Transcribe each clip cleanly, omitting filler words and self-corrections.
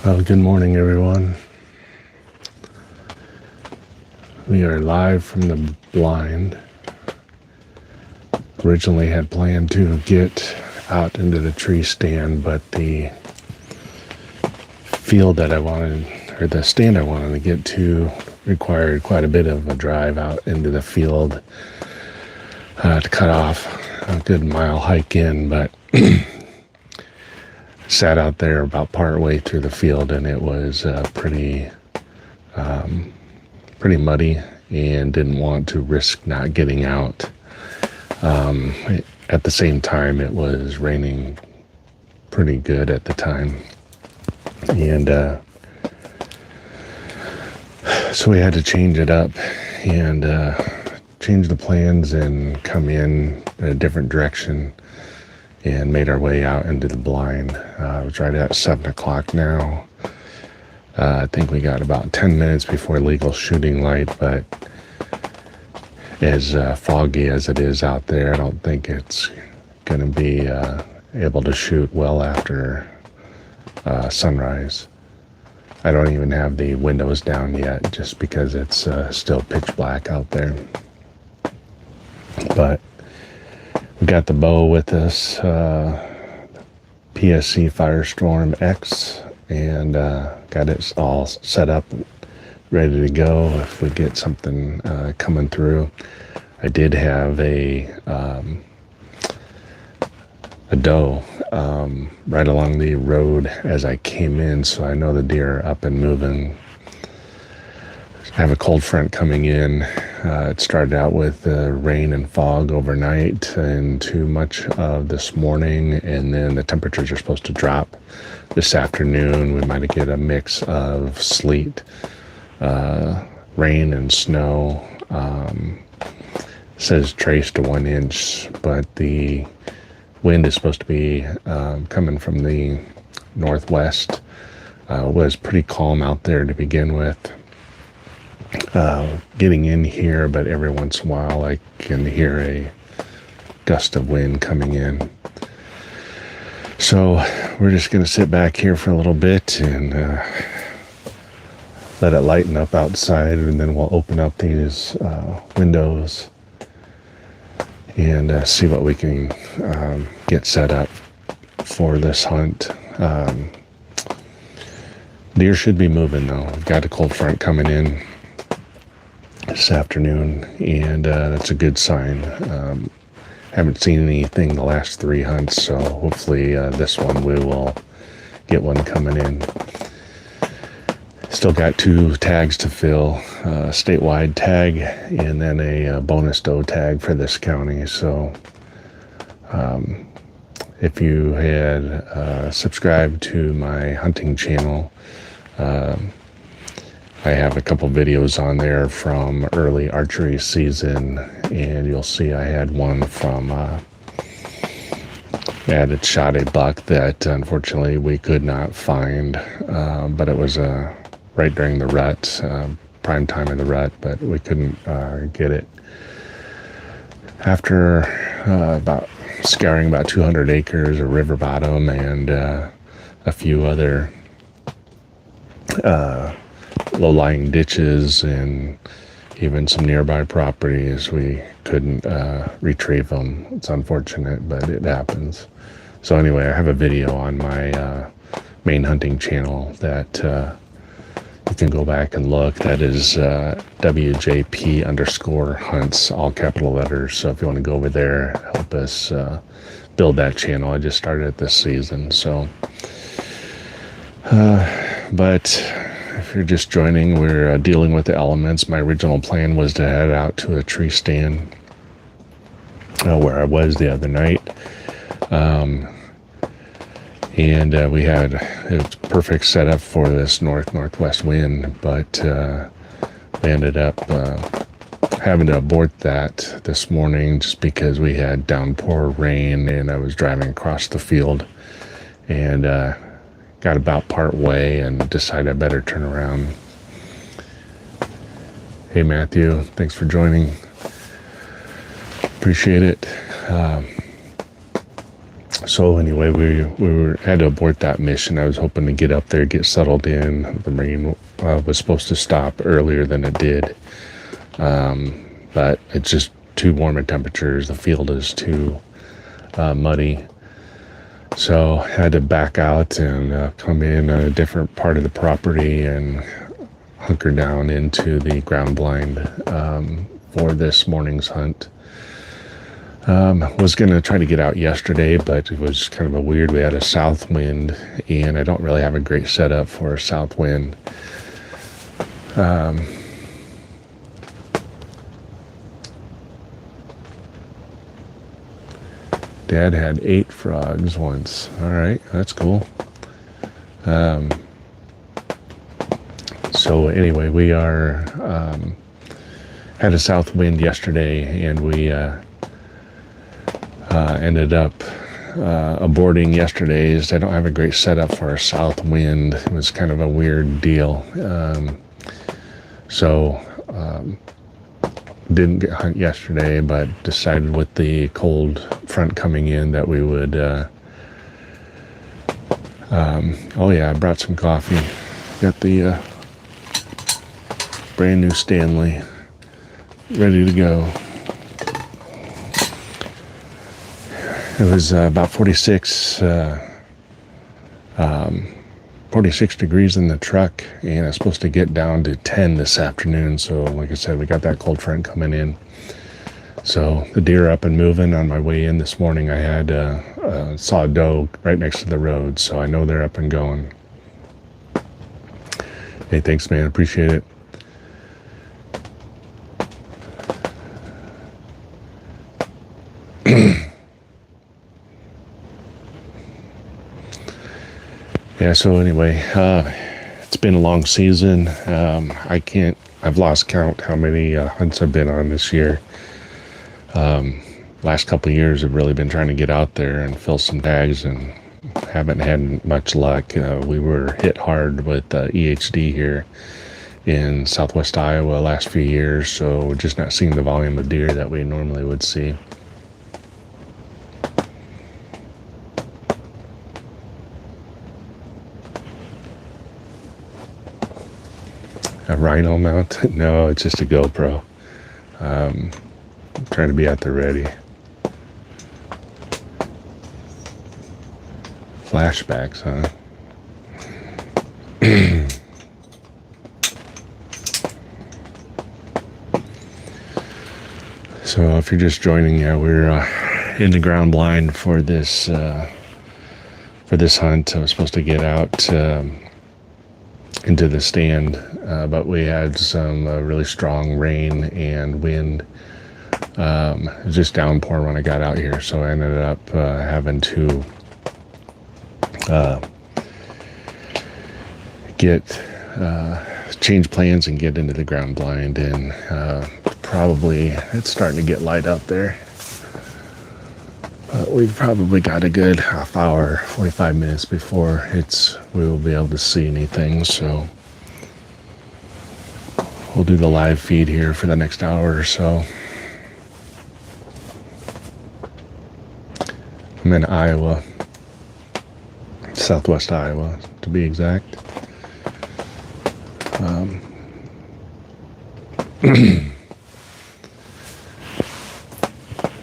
Well, good morning, everyone. We are live from the blind. Originally had planned to get out into the tree stand, but the field that I wanted, or the stand I wanted to get to, required quite a bit of a drive out into the field to cut off a good mile hike in, but sat out there about part way through the field, and it was pretty muddy, and didn't want to risk not getting out. At the same time, it was raining pretty good at the time, and so we had to change it up and change the plans and come in a different direction, and made our way out into the blind. It was right at 7 o'clock now. I think we got about 10 minutes before legal shooting light, but as foggy as it is out there, I don't think it's going to be able to shoot well after sunrise. I don't even have the windows down yet, just because it's still pitch black out there. But we got the bow with us, PSE Firestorm X, and got it all set up, ready to go if we get something coming through. I did have a doe right along the road as I came in, so I know the deer are up and moving. I have a cold front coming in. It started out with rain and fog overnight into much of this morning, and then the temperatures are supposed to drop this afternoon. We might get a mix of sleet, rain, and snow. Says trace to 1 inch, but the wind is supposed to be coming from the northwest. Was pretty calm out there to begin with. Getting in here, but every once in a while I can hear a gust of wind coming in. So we're just going to sit back here for a little bit and let it lighten up outside, and then we'll open up these windows and see what we can get set up for this hunt. Deer should be moving though. We've got a cold front coming in this afternoon, and that's a good sign. Haven't seen anything the last 3 hunts, so hopefully this one we will get one coming in. Still got 2 tags to fill, a statewide tag and then a bonus doe tag for this county. So if you had subscribed to my hunting channel, I have a couple videos on there from early archery season, and you'll see I had one from had shot a buck that unfortunately we could not find, but it was right during the rut, prime time of the rut, but we couldn't get it. After about scouring about 200 acres of river bottom and a few other low-lying ditches and even some nearby properties, we couldn't retrieve them. It's unfortunate, but it happens. So anyway, I have a video on my main hunting channel that you can go back and look. That is WJP_hunts, all capital letters. So if you want to go over there, help us build that channel. I just started it this season. So but if you're just joining, we're dealing with the elements. My original plan was to head out to a tree stand where I was the other night. And we had a perfect setup for this northwest wind, but we ended up having to abort that this morning just because we had downpour rain, and I was driving across the field and got about part way and decided I better turn around. Hey Matthew, thanks for joining. Appreciate it. So anyway, had to abort that mission. I was hoping to get up there, get settled in. The rain was supposed to stop earlier than it did, but it's just too warm at temperatures. The field is too muddy, so I had to back out and come in a different part of the property and hunker down into the ground blind for this morning's hunt. Was going to try to get out yesterday, but it was kind of a weird. We had a south wind, and I don't really have a great setup for a south wind. Dad had 8 frogs once. All right, that's cool. So anyway, we had a south wind yesterday, and we ended up aborting yesterday's. I don't have a great setup for a south wind. It was kind of a weird deal. So didn't get hunt yesterday, but decided with the cold front coming in that we would oh yeah, I brought some coffee. Got the brand new Stanley ready to go. It was about 46 degrees in the truck, and it's supposed to get down to 10 this afternoon. So like I said, we got that cold front coming in. So the deer up and moving. On my way in this morning, I had saw a doe right next to the road, so I know they're up and going. Hey, thanks, man. Appreciate it. Yeah, so anyway, it's been a long season. I've lost count how many hunts I've been on this year. Last couple of years I've really been trying to get out there and fill some tags and haven't had much luck. We were hit hard with EHD here in southwest Iowa last few years, so we're just not seeing the volume of deer that we normally would see. A rhino mount? No, it's just a GoPro. I'm trying to be at the ready. Flashbacks, huh? So if you're just joining, we're in the ground blind for this hunt. I was supposed to get out into the stand, but we had some really strong rain and wind. It was just downpour when I got out here, so I ended up having to change plans and get into the ground blind, and probably it's starting to get light out there. We've probably got a good half hour, 45 minutes before we will be able to see anything, so we'll do the live feed here for the next hour or so. I'm in Iowa, southwest Iowa to be exact.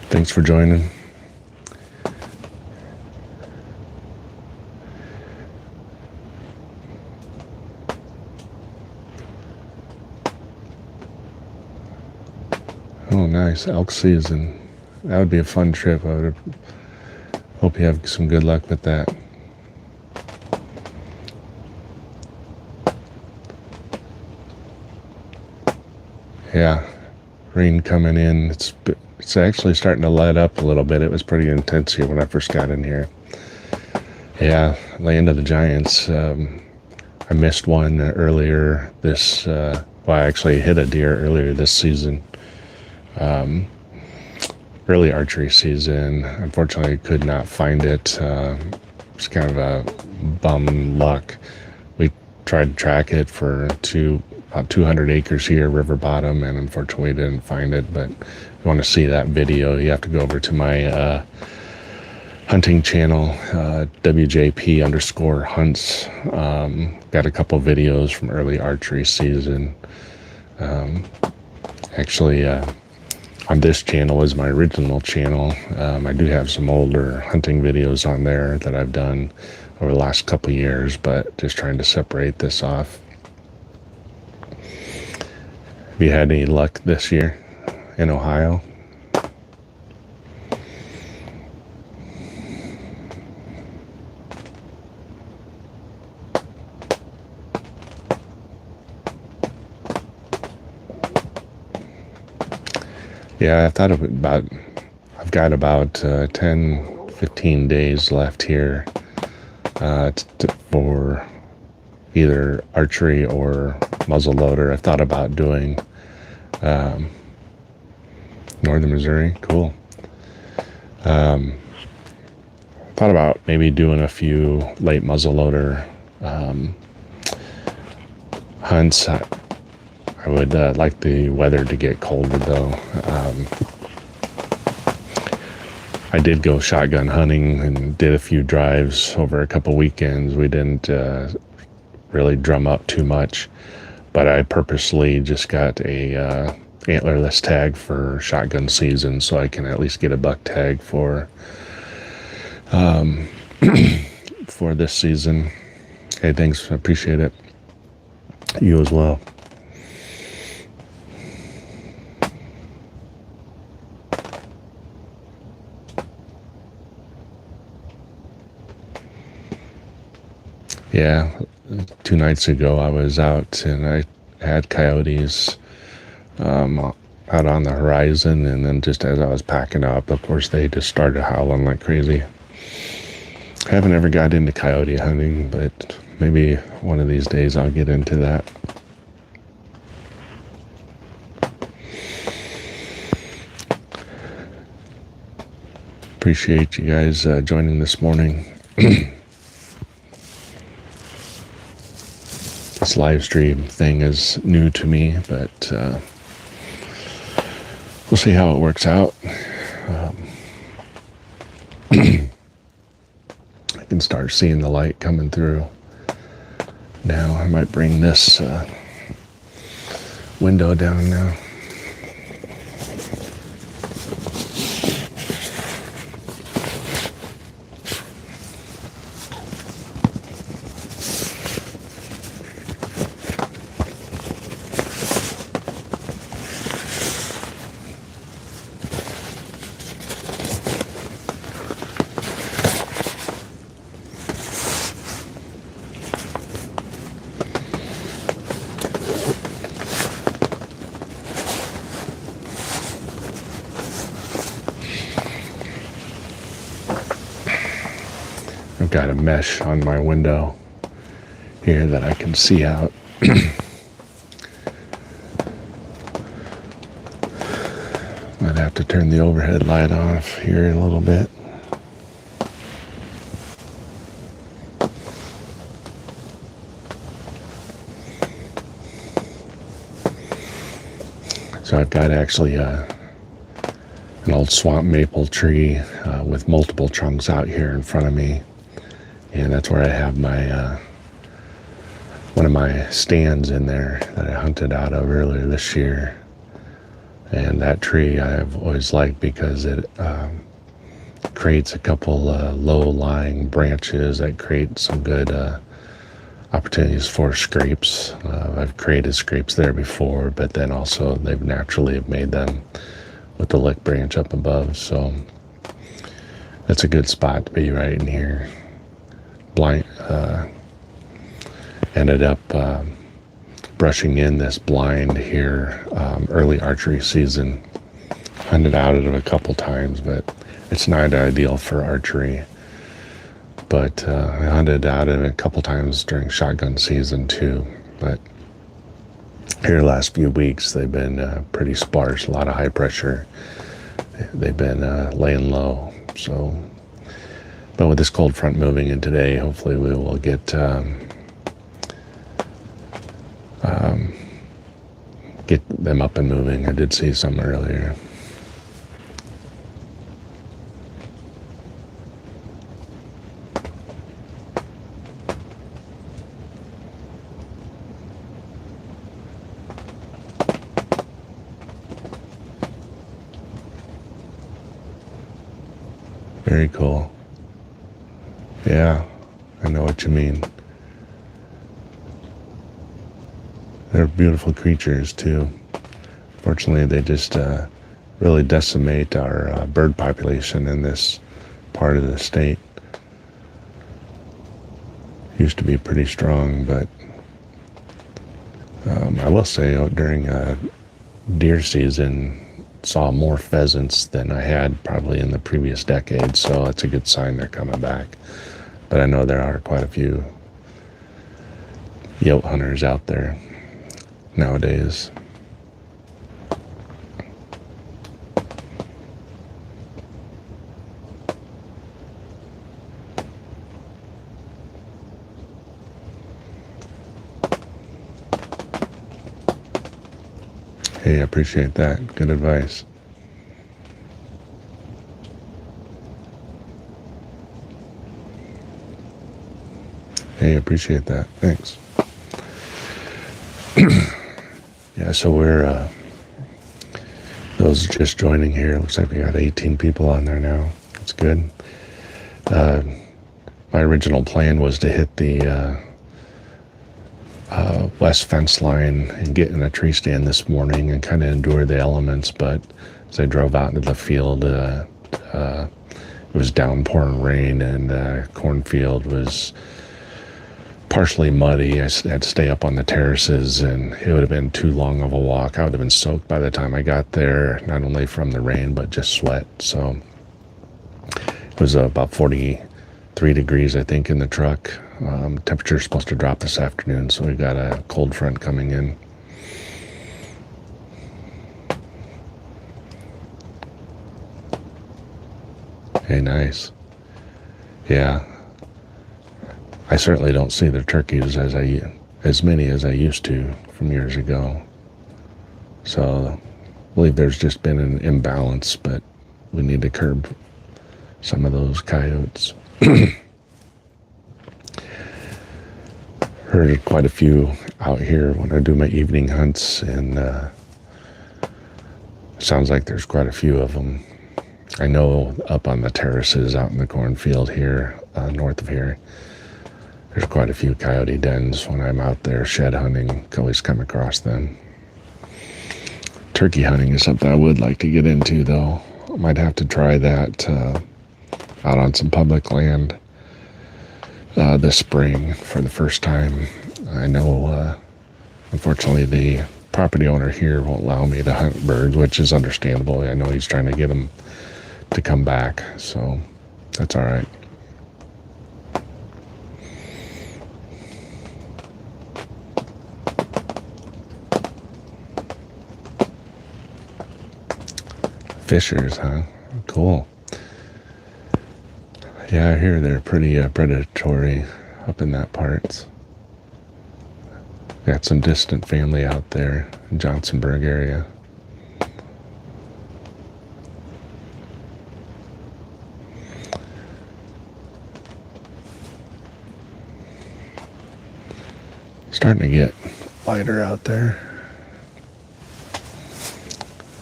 Thanks for joining. Oh, nice. Elk season. That would be a fun trip. I would hope you have some good luck with that. Yeah, rain coming in. It's actually starting to let up a little bit. It was pretty intense here when I first got in here. Yeah, Land of the Giants. I missed one earlier this, I actually hit a deer earlier this season. Early archery season. Unfortunately, I could not find it. It's kind of a bum luck. We tried to track it for about 200 acres here, river bottom, and unfortunately didn't find it. But if you want to see that video, you have to go over to my hunting channel, WJP_hunts. Got a couple videos from early archery season. Actually, on this channel is my original channel. I do have some older hunting videos on there that I've done over the last couple years, but just trying to separate this off. Have you had any luck this year in Ohio? Yeah, I've got about 10, 15 days left here for either archery or muzzleloader. I've thought about doing Northern Missouri. Cool. Thought about maybe doing a few late muzzleloader hunts. I would like the weather to get colder, though. I did go shotgun hunting and did a few drives over a couple weekends. We didn't really drum up too much, but I purposely just got a antlerless tag for shotgun season, so I can at least get a buck tag for for this season. Hey, thanks. I appreciate it. You as well. Yeah, 2 nights ago I was out and I had coyotes out on the horizon, and then just as I was packing up, of course, they just started howling like crazy. I haven't ever got into coyote hunting, but maybe one of these days I'll get into that. Appreciate you guys joining this morning. This live stream thing is new to me, but we'll see how it works out. I can start seeing the light coming through now. I might bring this window down now. Got a mesh on my window here that I can see out. Might have to turn the overhead light off here in a little bit. So I've got actually an old swamp maple tree with multiple trunks out here in front of me. And that's where I have my one of my stands in there that I hunted out of earlier this year. And that tree I've always liked because it creates a couple low-lying branches that create some good opportunities for scrapes. I've created scrapes there before, but then also they've naturally made them with the lick branch up above. So that's a good spot to be right in here. Ended up brushing in this blind here early archery season. Hunted out of it a couple times, but it's not ideal for archery. But I hunted out of it a couple times during shotgun season too. But here the last few weeks they've been pretty sparse, a lot of high pressure. They've been laying low. So, but with this cold front moving in today, hopefully we will get them up and moving. I did see some earlier. Very cool. Yeah, I know what you mean. They're beautiful creatures too. Fortunately, they just really decimate our bird population in this part of the state. Used to be pretty strong, but I will say during deer season, saw more pheasants than I had probably in the previous decade, so that's a good sign they're coming back. But I know there are quite a few yote hunters out there nowadays. Hey, I appreciate that. Good advice. Hey, I appreciate that. Thanks. Yeah, so we're, those just joining here, looks like we got 18 people on there now. That's good. My original plan was to hit the west fence line and get in a tree stand this morning and kind of endure the elements, but as I drove out into the field, it was downpouring rain, and cornfield was partially muddy. I had to stay up on the terraces, and it would have been too long of a walk. I would have been soaked by the time I got there, not only from the rain, but just sweat. So it was about 43 degrees, I think, in the truck. Temperature is supposed to drop this afternoon, so we got a cold front coming in. Hey, nice. Yeah, I certainly don't see the turkeys as many as I used to from years ago. So I believe there's just been an imbalance, but we need to curb some of those coyotes. Heard quite a few out here when I do my evening hunts, and sounds like there's quite a few of them. I know up on the terraces out in the cornfield here, north of here, there's quite a few coyote dens. When I'm out there shed hunting, I always come across them. Turkey hunting is something I would like to get into, though. I might have to try that out on some public land this spring for the first time. I know, unfortunately, the property owner here won't allow me to hunt birds, which is understandable. I know he's trying to get them to come back, so that's all right. Fishers, huh? Cool. Yeah, I hear they're pretty predatory up in that part. Got some distant family out there in Johnsonburg area. Starting to get lighter out there.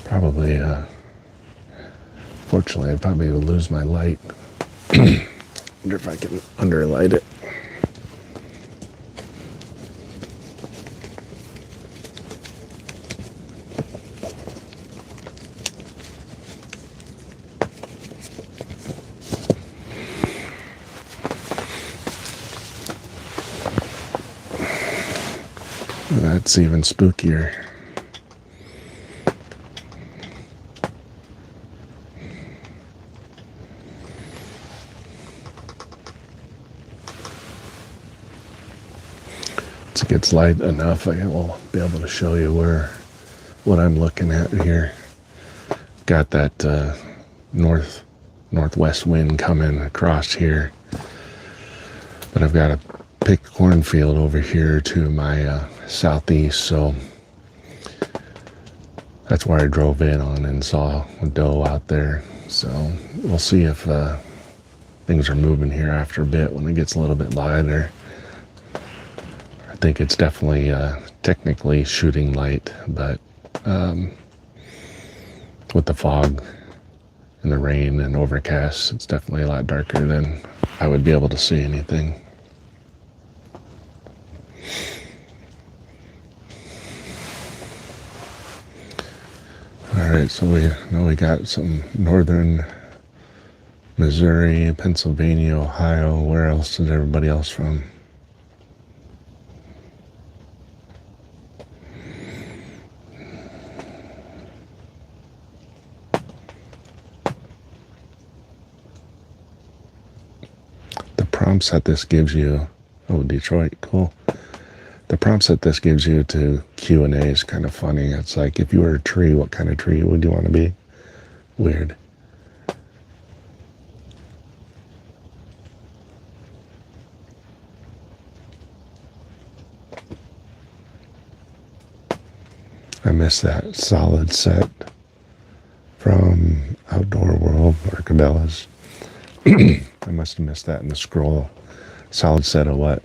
Probably, fortunately, I probably will lose my light. Wonder if I can underlight it. That's even spookier. Once it gets light enough, I will be able to show you what I'm looking at here. Got that northwest wind coming across here, but I've got a pick cornfield over here to my southeast, so that's where I drove in on and saw a doe out there. So we'll see if things are moving here after a bit when it gets a little bit lighter. I think it's definitely technically shooting light, but with the fog in the rain and overcast, it's definitely a lot darker than I would be able to see anything. Alright, so we know we got some northern Missouri, Pennsylvania, Ohio. Where else is everybody else from? The prompts that this gives you, oh, Detroit, cool. The prompts that this gives you to Q&A is kind of funny. It's like, if you were a tree, what kind of tree would you want to be? Weird. I miss that solid set from Outdoor World or Cabela's. I must have missed that in the scroll. Solid set of what?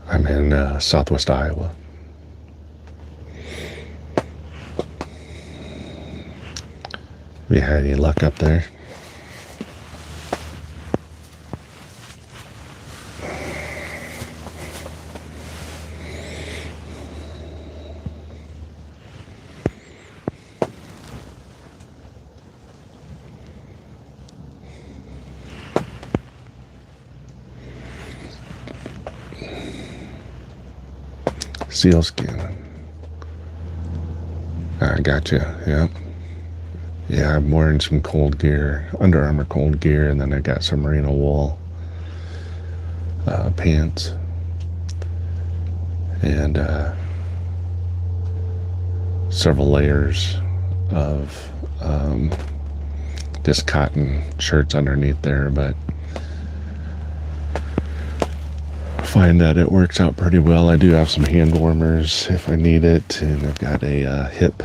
I'm in southwest Iowa. We had any luck up there? Sealskin. I gotcha. Yep. Yeah, I'm wearing some cold gear, Under Armour cold gear, and then I got some merino wool pants, and several layers of just cotton shirts underneath there, but find that it works out pretty well. I do have some hand warmers if I need it, and I've got a hip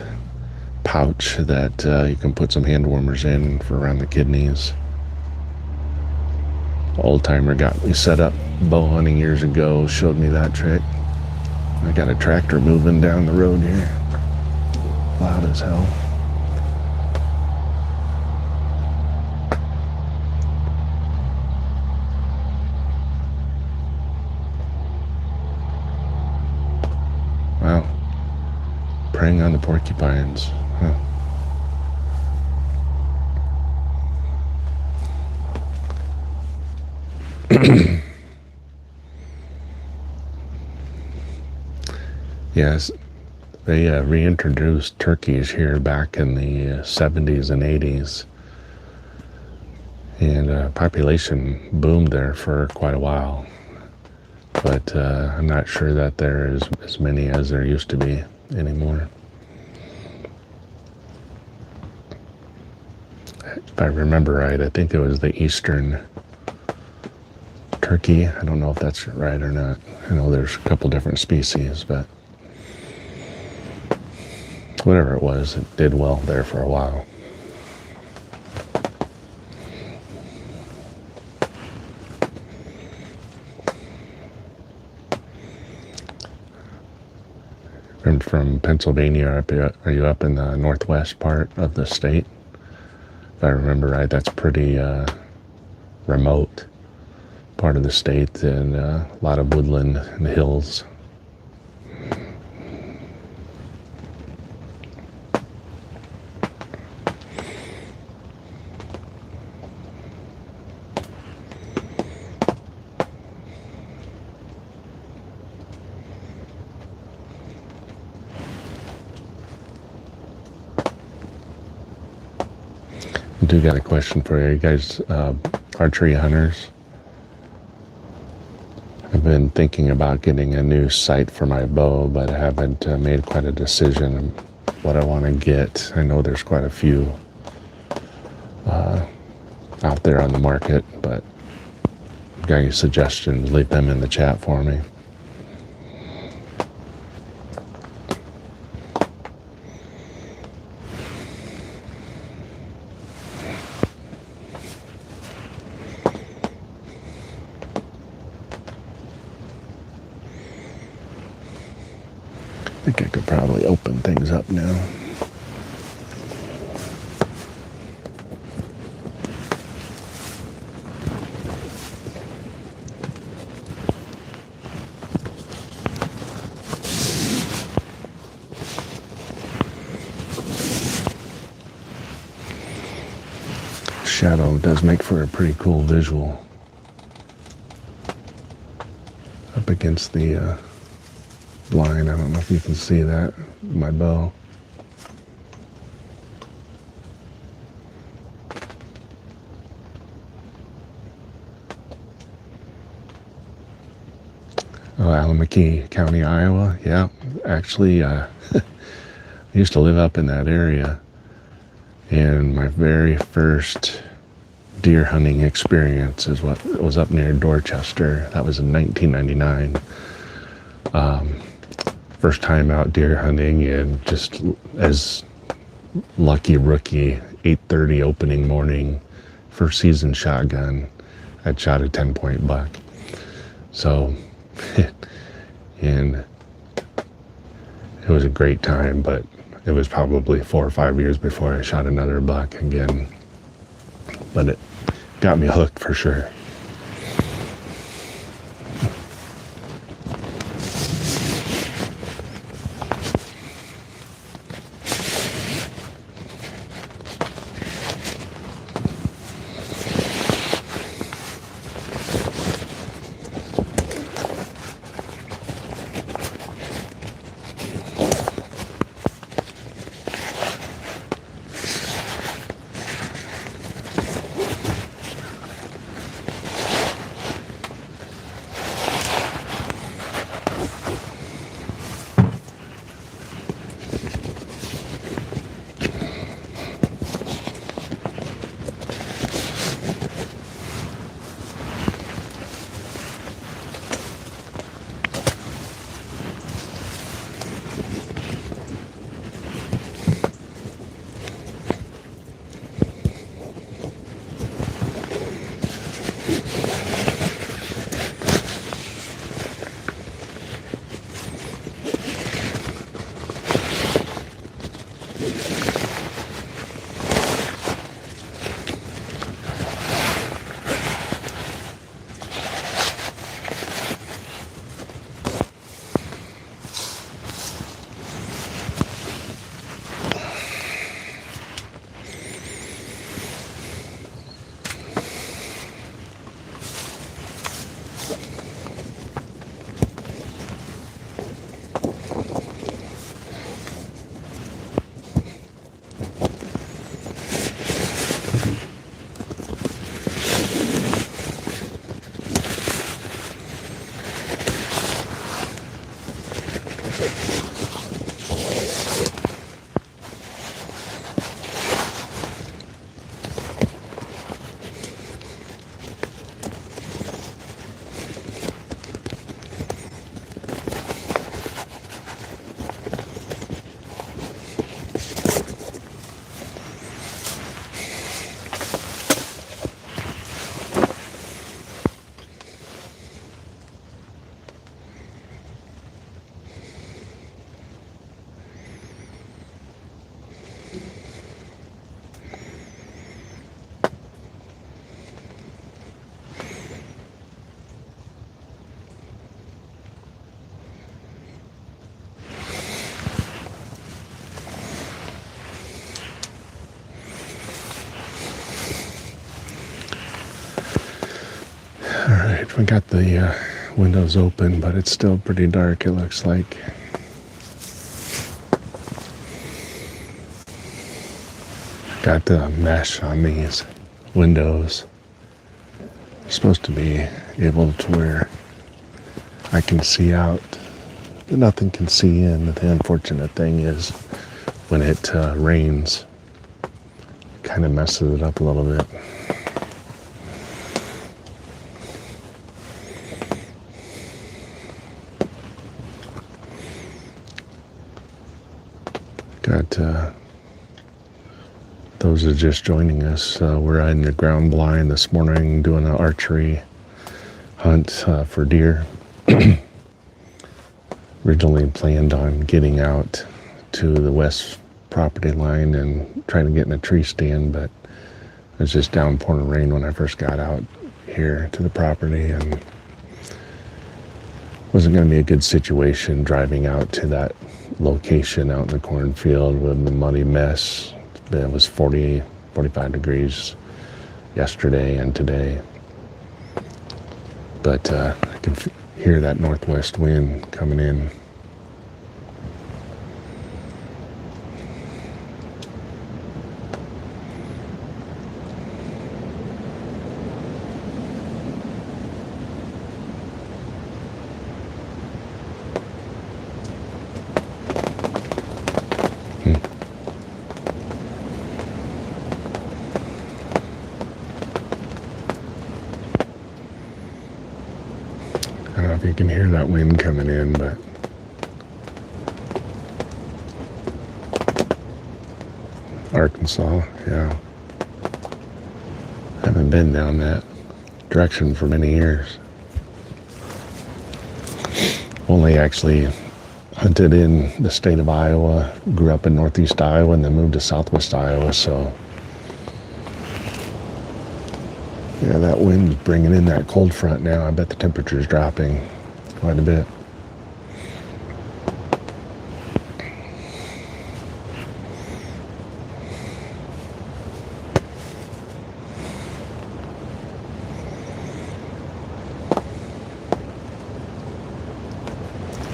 pouch that you can put some hand warmers in for around the kidneys. Old timer got me set up bow hunting years ago, showed me that trick. I got a tractor moving down the road here, loud as hell. Wow, preying on the porcupines. Huh. Yes, they reintroduced turkeys here back in the 70s and 80s, and population boomed there for quite a while, but I'm not sure that there is as many as there used to be anymore. If I remember right, I think it was the eastern turkey. I don't know if that's right or not. I know there's a couple different species, but whatever it was, it did well there for a while. I'm from Pennsylvania. Are you up in the northwest part of the state? If I remember right, that's pretty remote part of the state, and a lot of woodland and hills. I do got a question for you. You guys archery hunters? I've been thinking about getting a new sight for my bow, but I haven't made quite a decision on what I want to get. I know there's quite a few out there on the market, but if you got any suggestions, leave them in the chat for me. I think I could probably open things up now. Shadow does make for a pretty cool visual up against the blind. I don't know if you can see that, my bow. Oh, Alameda County, Iowa. Yeah, actually, I used to live up in that area, and my very first deer hunting experience is what was up near Dorchester. That was in 1999. First time out deer hunting, and just as lucky rookie, 8:30 opening morning, first season shotgun. I'd shot a 10-point buck. So, and it was a great time, but it was probably 4 or 5 years before I shot another buck again. But it got me hooked for sure. We got the windows open, but it's still pretty dark, it looks like. Got the mesh on these windows. You're supposed to be able to where I can see out, but nothing can see in. The unfortunate thing is when it rains, it kind of messes it up a little bit. Got those are just joining us. We're in the ground blind this morning doing an archery hunt for deer. Originally planned on getting out to the west property line and trying to get in a tree stand, but it was just downpouring rain when I first got out here to the property, and wasn't going to be a good situation driving out to that location out in the cornfield with the muddy mess. It was 40, 45 degrees yesterday and today. But I can hear that northwest wind coming in. I don't know if you can hear that wind coming in, but Arkansas, yeah. I haven't been down that direction for many years. Only actually hunted in the state of Iowa, grew up in northeast Iowa, and then moved to southwest Iowa, so yeah, that wind's bringing in that cold front now. I bet the temperature's dropping quite a bit.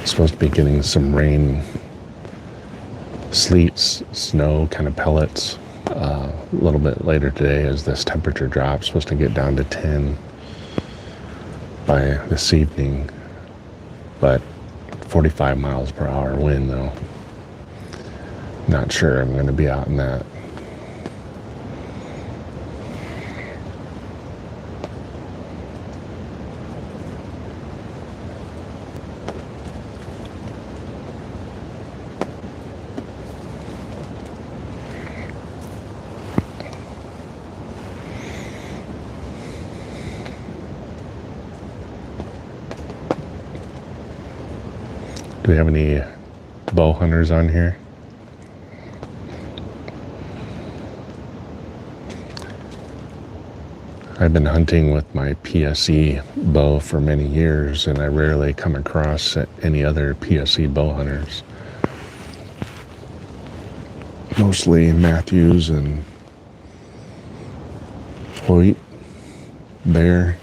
Supposed to be getting some rain, sleet, snow, kind of pellets a little bit later today as this temperature drops. Supposed to get down to 10 by this evening, but 45 miles per hour wind though. Not sure I'm going to be out in that. Do we have any bow hunters on here? I've been hunting with my PSE bow for many years, and I rarely come across any other PSE bow hunters. Mostly Matthews and Hoyt, Bear,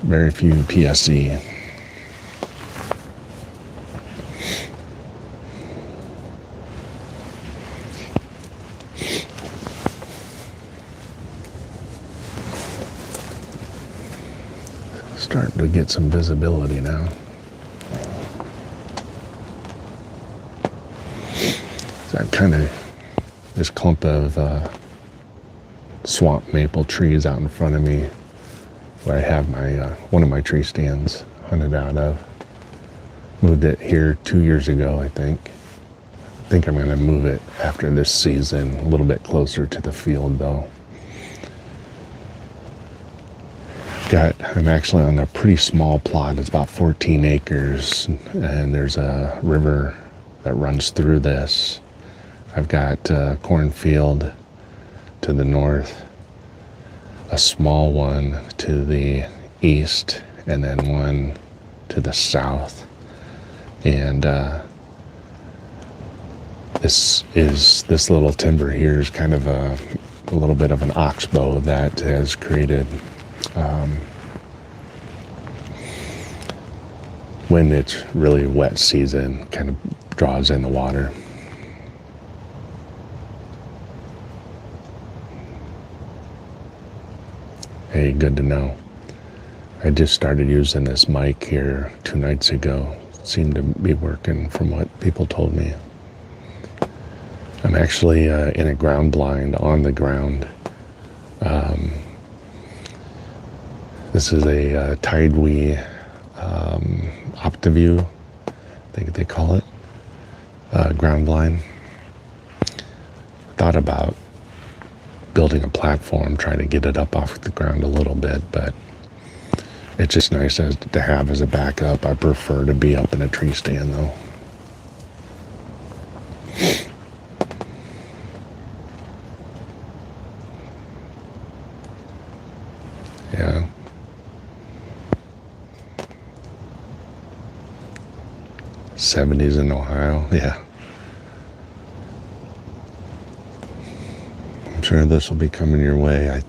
very few PSE. Starting to get some visibility now. So I've kind of this clump of swamp maple trees out in front of me where I have my one of my tree stands hunted out of. Moved it here 2 years ago, I think. I think I'm going to move it after this season, a little bit closer to the field though. I'm actually on a pretty small plot. It's about 14 acres, and there's a river that runs through this. I've got a cornfield to the north, a small one to the east, and then one to the south. And this little timber here is kind of a little bit of an oxbow that has created when it's really wet season, kind of draws in the water. Hey, good to know. I just started using this mic here 2 nights ago. It seemed to be working from what people told me. I'm actually in a ground blind on the ground. This is a Tidewee OptiView, I think they call it, ground blind. Thought about building a platform, trying to get it up off the ground a little bit, but it's just nice to have as a backup. I prefer to be up in a tree stand though. Yeah. '70s in Ohio, yeah. I'm sure this will be coming your way.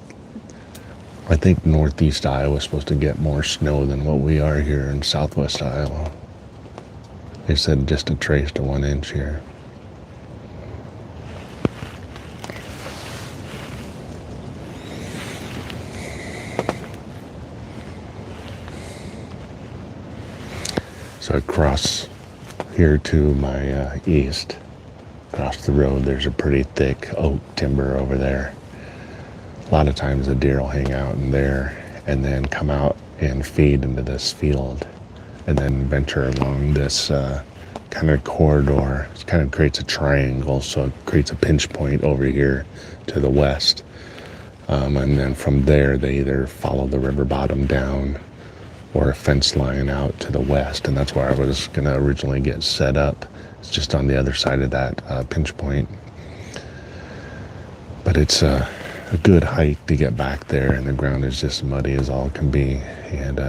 I think northeast Iowa is supposed to get more snow than what we are here in southwest Iowa. They said just a trace to 1 inch here. So across here to my east, across the road, there's a pretty thick oak timber over there. A lot of times the deer will hang out in there and then come out and feed into this field and then venture along this kind of corridor. It kind of creates a triangle, so it creates a pinch point over here to the west. And then from there, they either follow the river bottom down or a fence line out to the west. And that's where I was going to originally get set up. It's just on the other side of that pinch point. But it's a good hike to get back there, and the ground is just muddy as all can be, and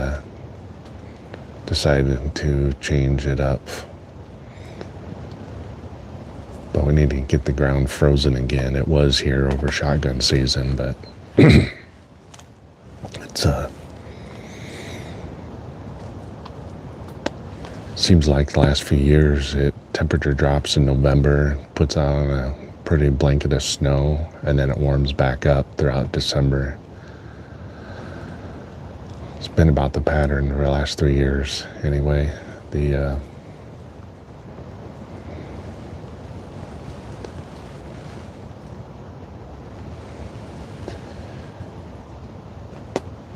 decided to change it up. But we need to get the ground frozen again. It was here over shotgun season, but it's seems like the last few years temperature drops in November, puts on a pretty blanket of snow, and then it warms back up throughout December. It's been about the pattern for the last 3 years anyway.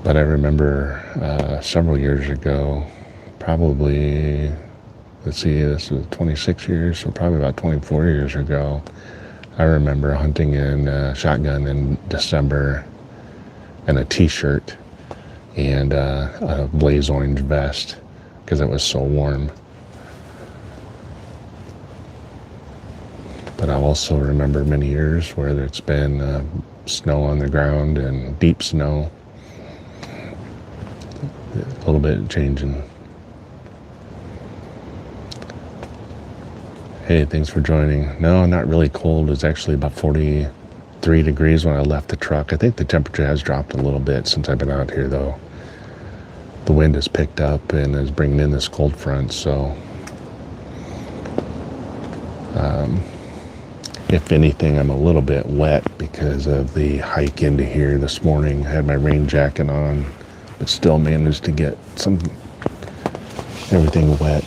But I remember several years ago, probably, let's see, this was 26 years, so probably about 24 years ago, I remember hunting in shotgun in December and a t-shirt and a blaze orange vest because it was so warm. But I also remember many years where it's been snow on the ground and deep snow. A little bit changing. Hey, thanks for joining. No, not really cold. It was actually about 43 degrees when I left the truck. I think the temperature has dropped a little bit since I've been out here, though. The wind has picked up and is bringing in this cold front, so if anything, I'm a little bit wet because of the hike into here this morning. I had my rain jacket on, but still managed to get everything wet.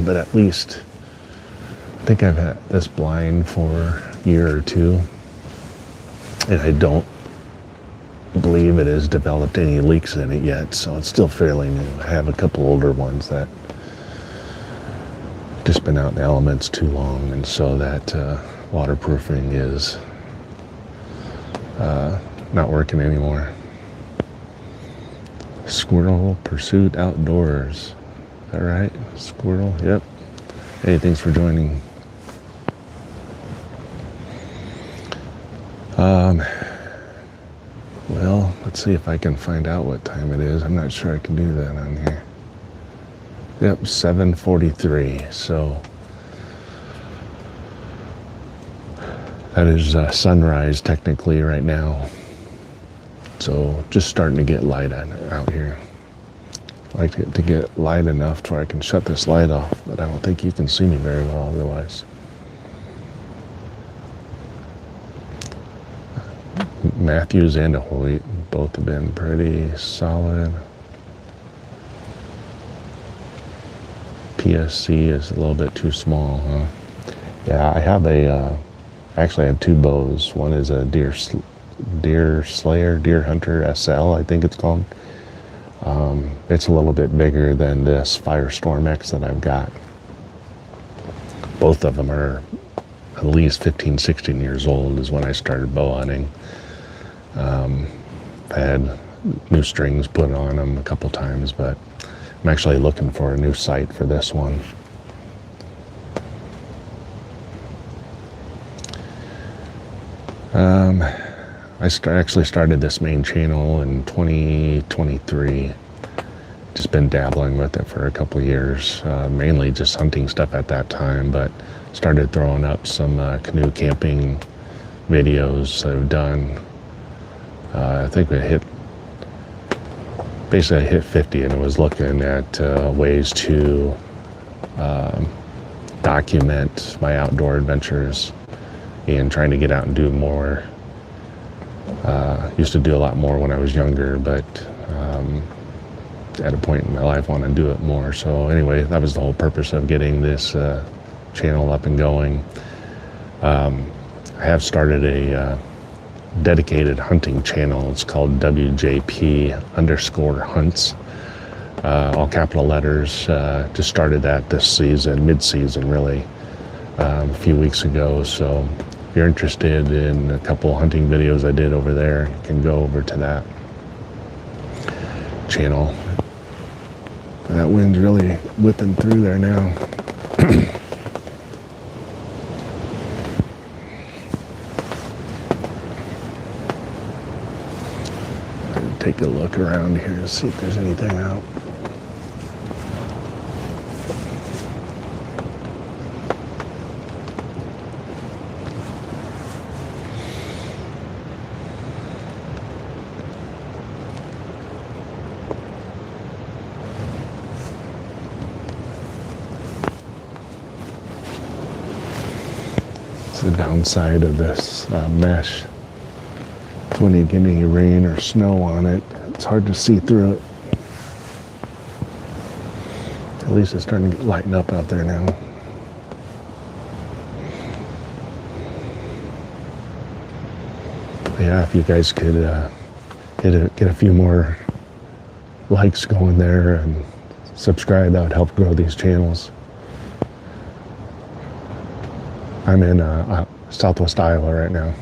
But at least I think I've had this blind for a year or two, and I don't believe it has developed any leaks in it yet, so it's still fairly new. I have a couple older ones that just been out in the elements too long, and so that waterproofing is not working anymore. Squirrel pursuit outdoors. Is that right? Squirrel? Yep. Hey, thanks for joining. Well, let's see if I can find out what time it is. I'm not sure I can do that on here. Yep, 7:43. So that is sunrise technically right now. So just starting to get light out here. I like to get light enough to where I can shut this light off, but I don't think you can see me very well otherwise. Matthews and Hoyt both have been pretty solid. PSE is a little bit too small, huh? Yeah, I have actually I have two bows. One is a deer slayer, deer hunter SL, I think it's called. It's a little bit bigger than this Firestorm X that I've got. Both of them are at least 15, 16 years old is when I started bow hunting. I had new strings put on them a couple times, but I'm actually looking for a new sight for this one. I actually started this main channel in 2023. Just been dabbling with it for a couple years, mainly just hunting stuff at that time, but started throwing up some canoe camping videos I've done. I think I hit 50, and I was looking at ways to document my outdoor adventures and trying to get out and do more. Used to do a lot more when I was younger, but at a point in my life I want to do it more. So anyway, that was the whole purpose of getting this channel up and going. I have started a dedicated hunting channel. It's called WJP_hunts, all capital letters. Just started that this season, mid-season really, a few weeks ago. So if you're interested in a couple hunting videos I did over there, you can go over to that channel. That wind's really whipping through there now. Take a look around here to see if there's anything out. It's the downside of this mesh. When you get any rain or snow on it, it's hard to see through it. At least it's starting to lighten up out there now. Yeah, if you guys could get a few more likes going there and subscribe, that would help grow these channels. I'm in Southwest Iowa right now.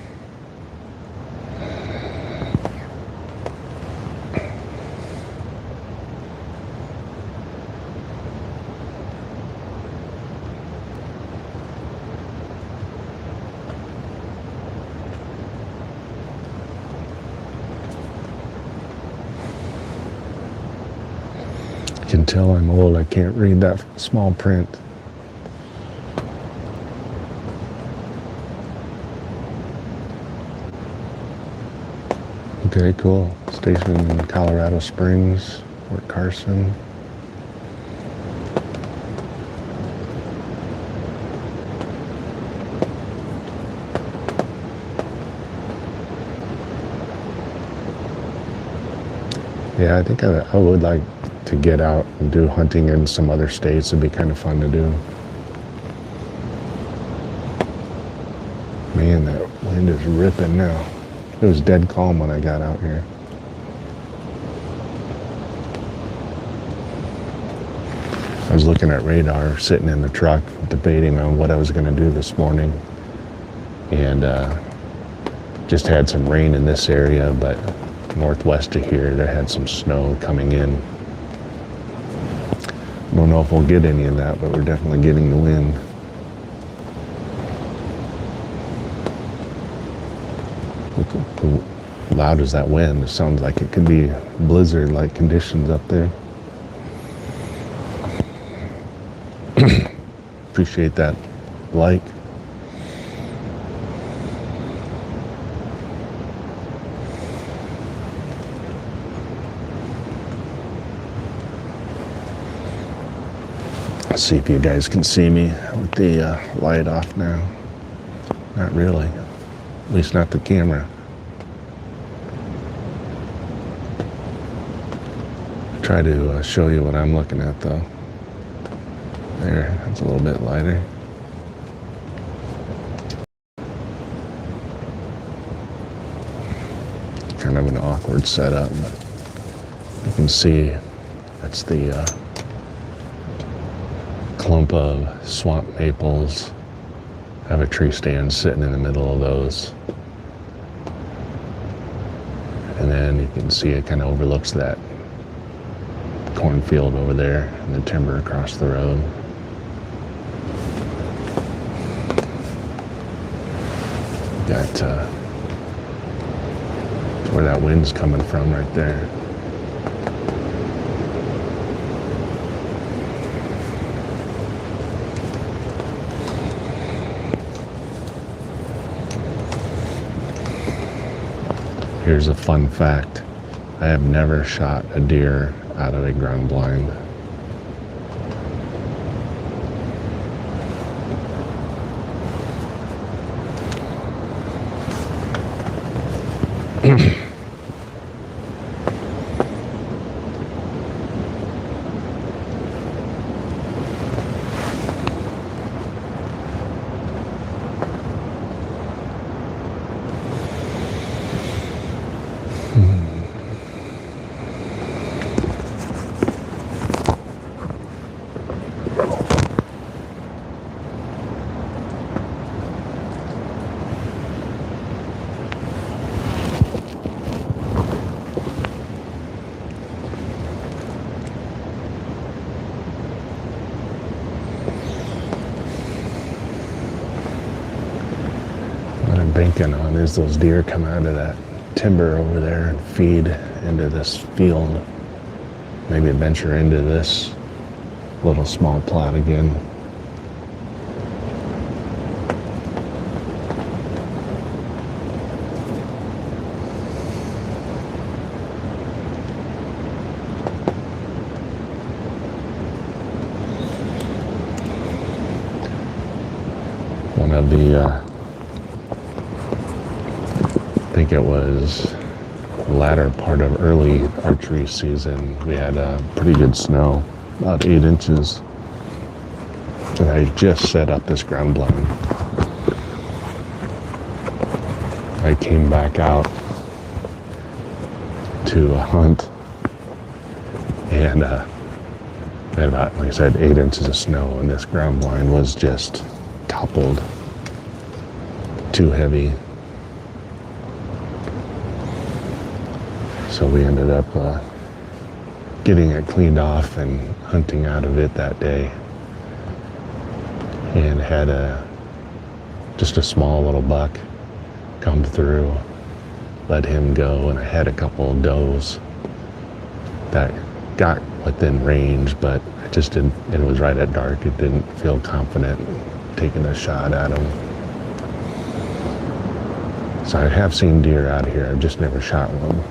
You can tell I'm old, I can't read that small print. Okay, cool. Station in Colorado Springs, Fort Carson. Yeah, I think I would like to get out and do hunting in some other states. It'd be kind of fun to do. Man, that wind is ripping now. It was dead calm when I got out here. I was looking at radar, sitting in the truck, debating on what I was going to do this morning. And just had some rain in this area, but northwest of here, there had some snow coming in. Don't know if we'll get any of that, but we're definitely getting the wind. How loud is that wind? It sounds like it could be blizzard-like conditions up there. Appreciate that like. Let's see if you guys can see me with the light off now. Not really. At least not the camera. Try to show you what I'm looking at though. There, that's a little bit lighter. Kind of an awkward setup, but you can see that's the clump of swamp maples. I have a tree stand sitting in the middle of those. And then you can see it kind of overlooks that cornfield over there and the timber across the road. Got where that wind's coming from right there. Here's a fun fact. I have never shot a deer out of a ground blind. Banking on is those deer come out of that timber over there and feed into this field. Maybe venture into this little small plot again. One of the I think it was the latter part of early archery season. We had pretty good snow, about 8 inches. And I just set up this ground blind. I came back out to hunt and had about, like I said, 8 inches of snow, and this ground blind was just toppled, too heavy. So we ended up getting it cleaned off and hunting out of it that day, and had just a small little buck come through, let him go, and I had a couple of does that got within range, but I just didn't, it was right at dark, it didn't feel confident taking a shot at him. So I have seen deer out here, I've just never shot one.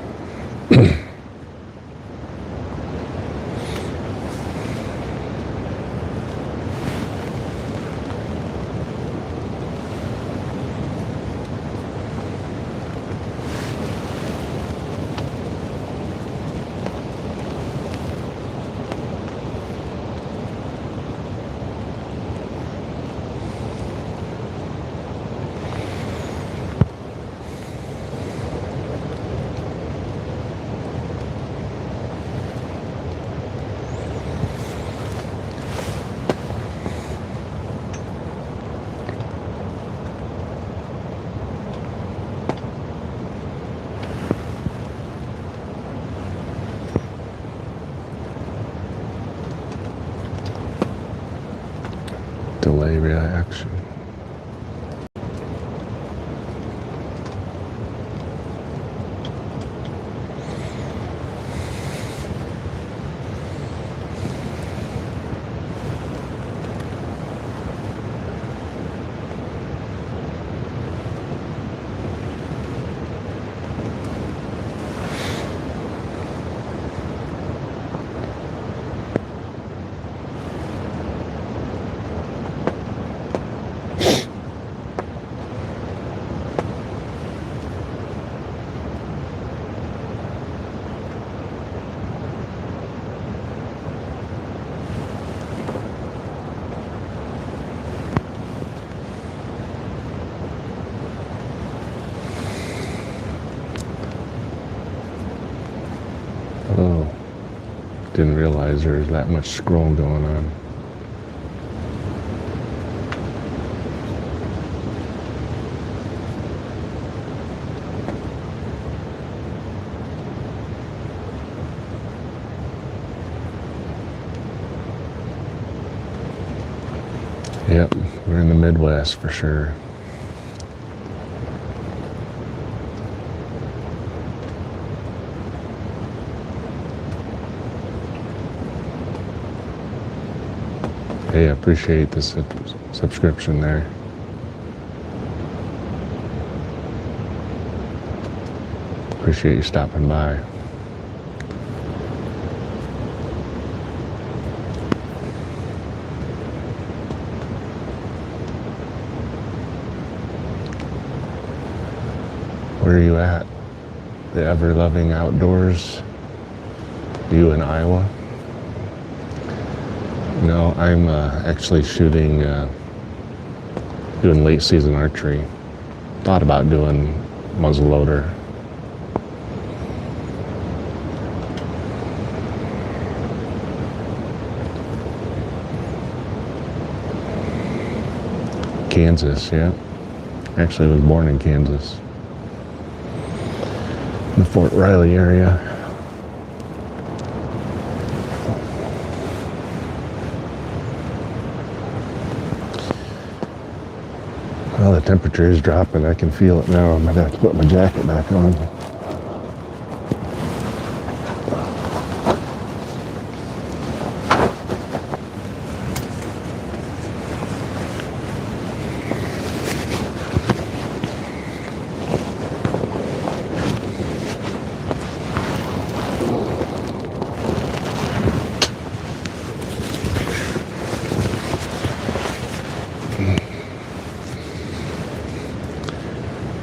Delay reaction. Didn't realize there was that much scroll going on. Yep, we're in the Midwest for sure. Hey, I appreciate the subscription there. Appreciate you stopping by. Where are you at? The ever-loving outdoors? You in Iowa? No, I'm actually shooting, doing late season archery. Thought about doing muzzleloader. Kansas, yeah. Actually, I was born in Kansas. In the Fort Riley area. Well, the temperature is dropping. I can feel it now. I'm gonna have to put my jacket back on.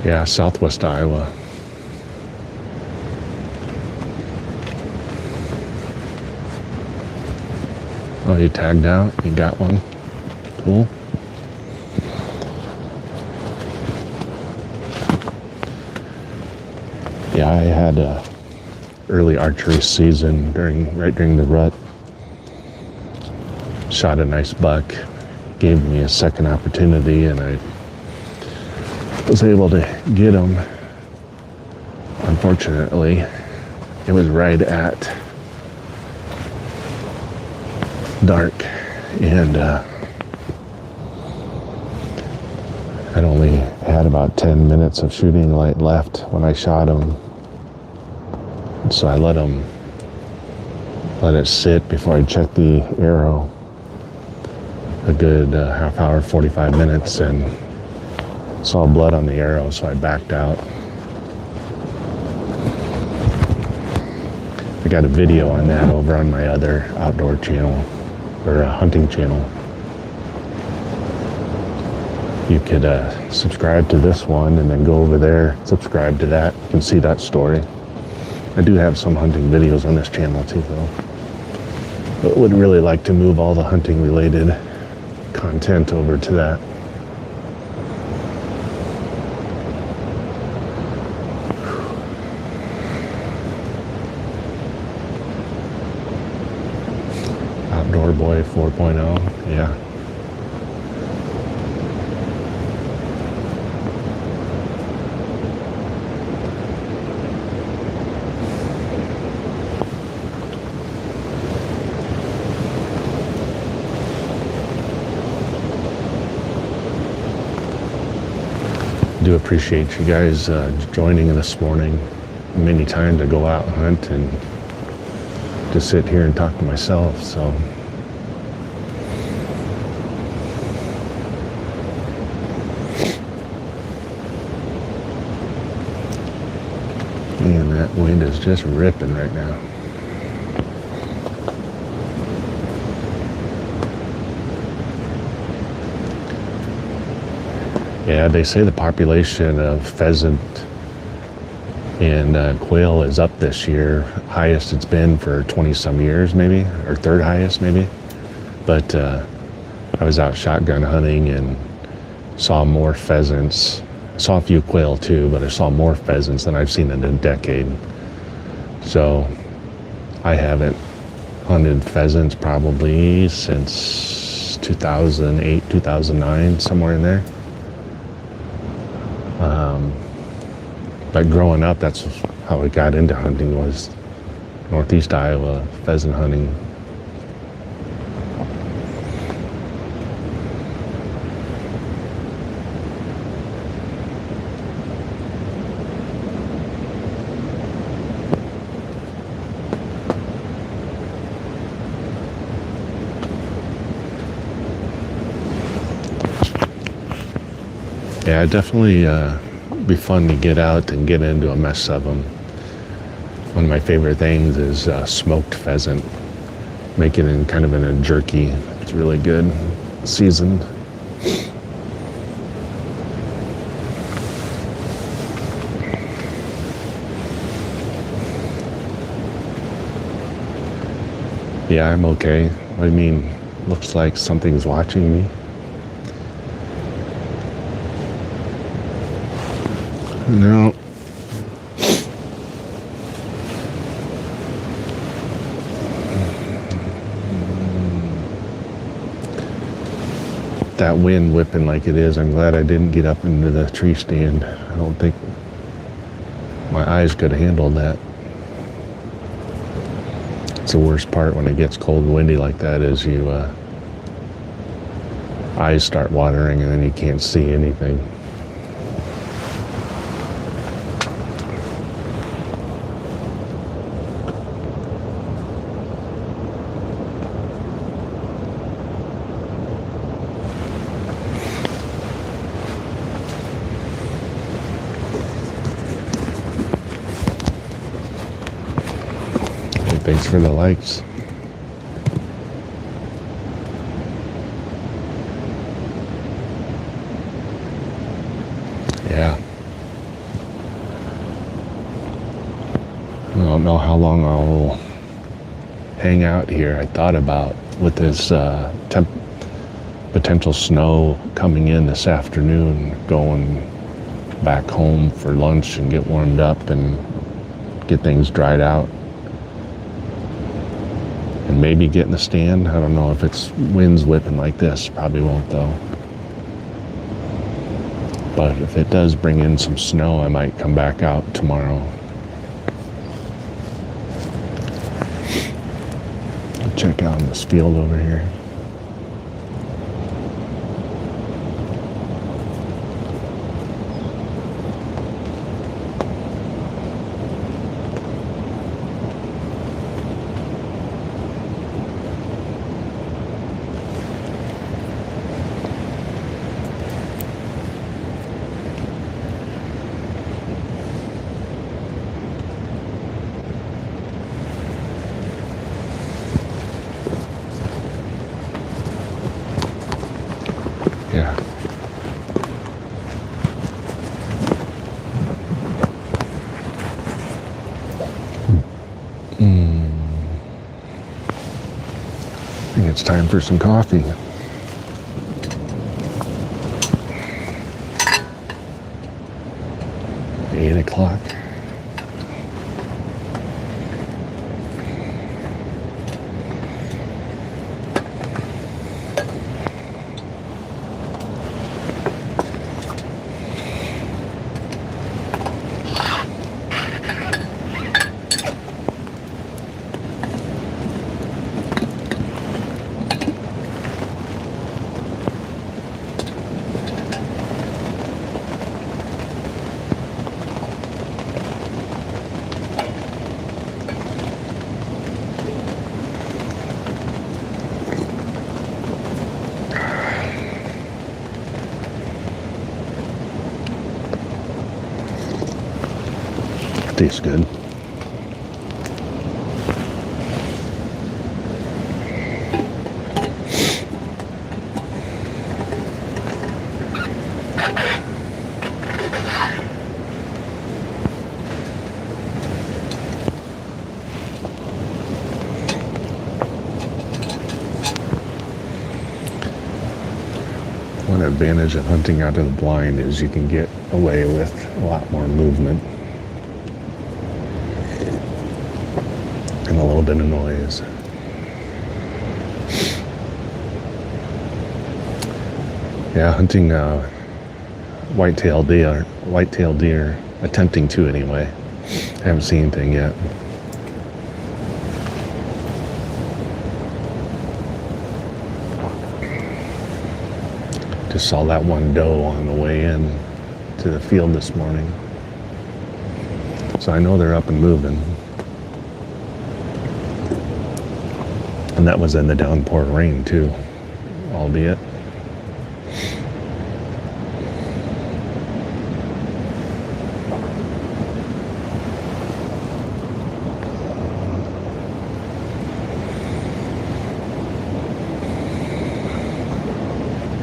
Yeah, southwest Iowa. Oh, you tagged out? You got one? Cool. Yeah, I had a early archery season right during the rut. Shot a nice buck. Gave me a second opportunity, and I was able to get him. Unfortunately, it was right at dark, and I'd only had about 10 minutes of shooting light left when I shot him. So I let it sit before I checked the arrow. A good half hour, 45 minutes, and saw blood on the arrow, so I backed out. I got a video on that over on my other outdoor channel, or hunting channel. You could subscribe to this one and then go over there, subscribe to that. You can see that story. I do have some hunting videos on this channel too, though. But would really like to move all the hunting related content over to that. Outdoor Boy 4.0, yeah. Do appreciate you guys joining this morning. Many times to go out and hunt and to sit here and talk to myself, so man, that wind is just ripping right now. Yeah, they say the population of pheasant and quail is up this year. Highest it's been for 20 some years maybe, or third highest maybe. But I was out shotgun hunting and saw more pheasants. Saw a few quail too, but I saw more pheasants than I've seen in a decade. So I haven't hunted pheasants probably since 2008, 2009, somewhere in there. But growing up, that's how I got into hunting, was Northeast Iowa pheasant hunting. Yeah, definitely be fun to get out and get into a mess of them. One of my favorite things is smoked pheasant. Make it in kind of in a jerky. It's really good, seasoned. Yeah, I'm okay. I mean, looks like something's watching me. No. That wind whipping like it is, I'm glad I didn't get up into the tree stand. I don't think my eyes could have handled that. It's the worst part when it gets cold and windy like that, is you eyes start watering and then you can't see anything. Thanks for the likes. Yeah. I don't know how long I'll hang out here. I thought about, with this potential snow coming in this afternoon, going back home for lunch and get warmed up and get things dried out. And maybe get in the stand. I don't know if it's winds whipping like this. Probably won't though. But if it does bring in some snow, I might come back out tomorrow. Check out this field over here. Yeah. I think it's time for some coffee. Eight o'clock. Tastes good. One advantage of hunting out of the blind is you can get away with a lot more movement and a little bit of noise. Yeah, hunting white-tailed deer, attempting to anyway. Haven't seen anything yet. Just saw that one doe on the way in to the field this morning. So I know they're up and moving. And that was in the downpour rain too, albeit.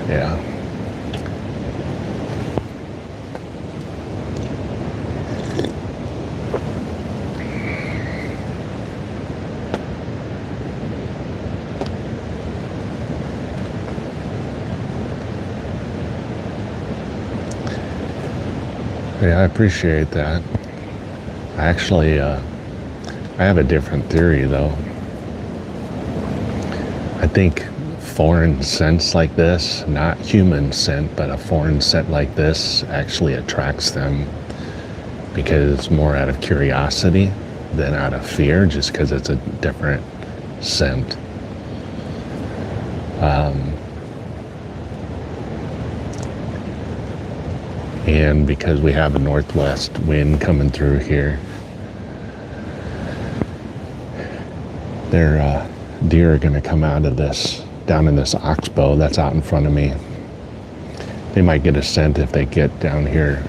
Yeah. Yeah, I appreciate that. Actually, I have a different theory though. I think foreign scents like this, not human scent, but a foreign scent like this actually attracts them because it's more out of curiosity than out of fear, just because it's a different scent. And because we have a northwest wind coming through here, their deer are going to come out of this, down in this oxbow that's out in front of me. They might get a scent if they get down here,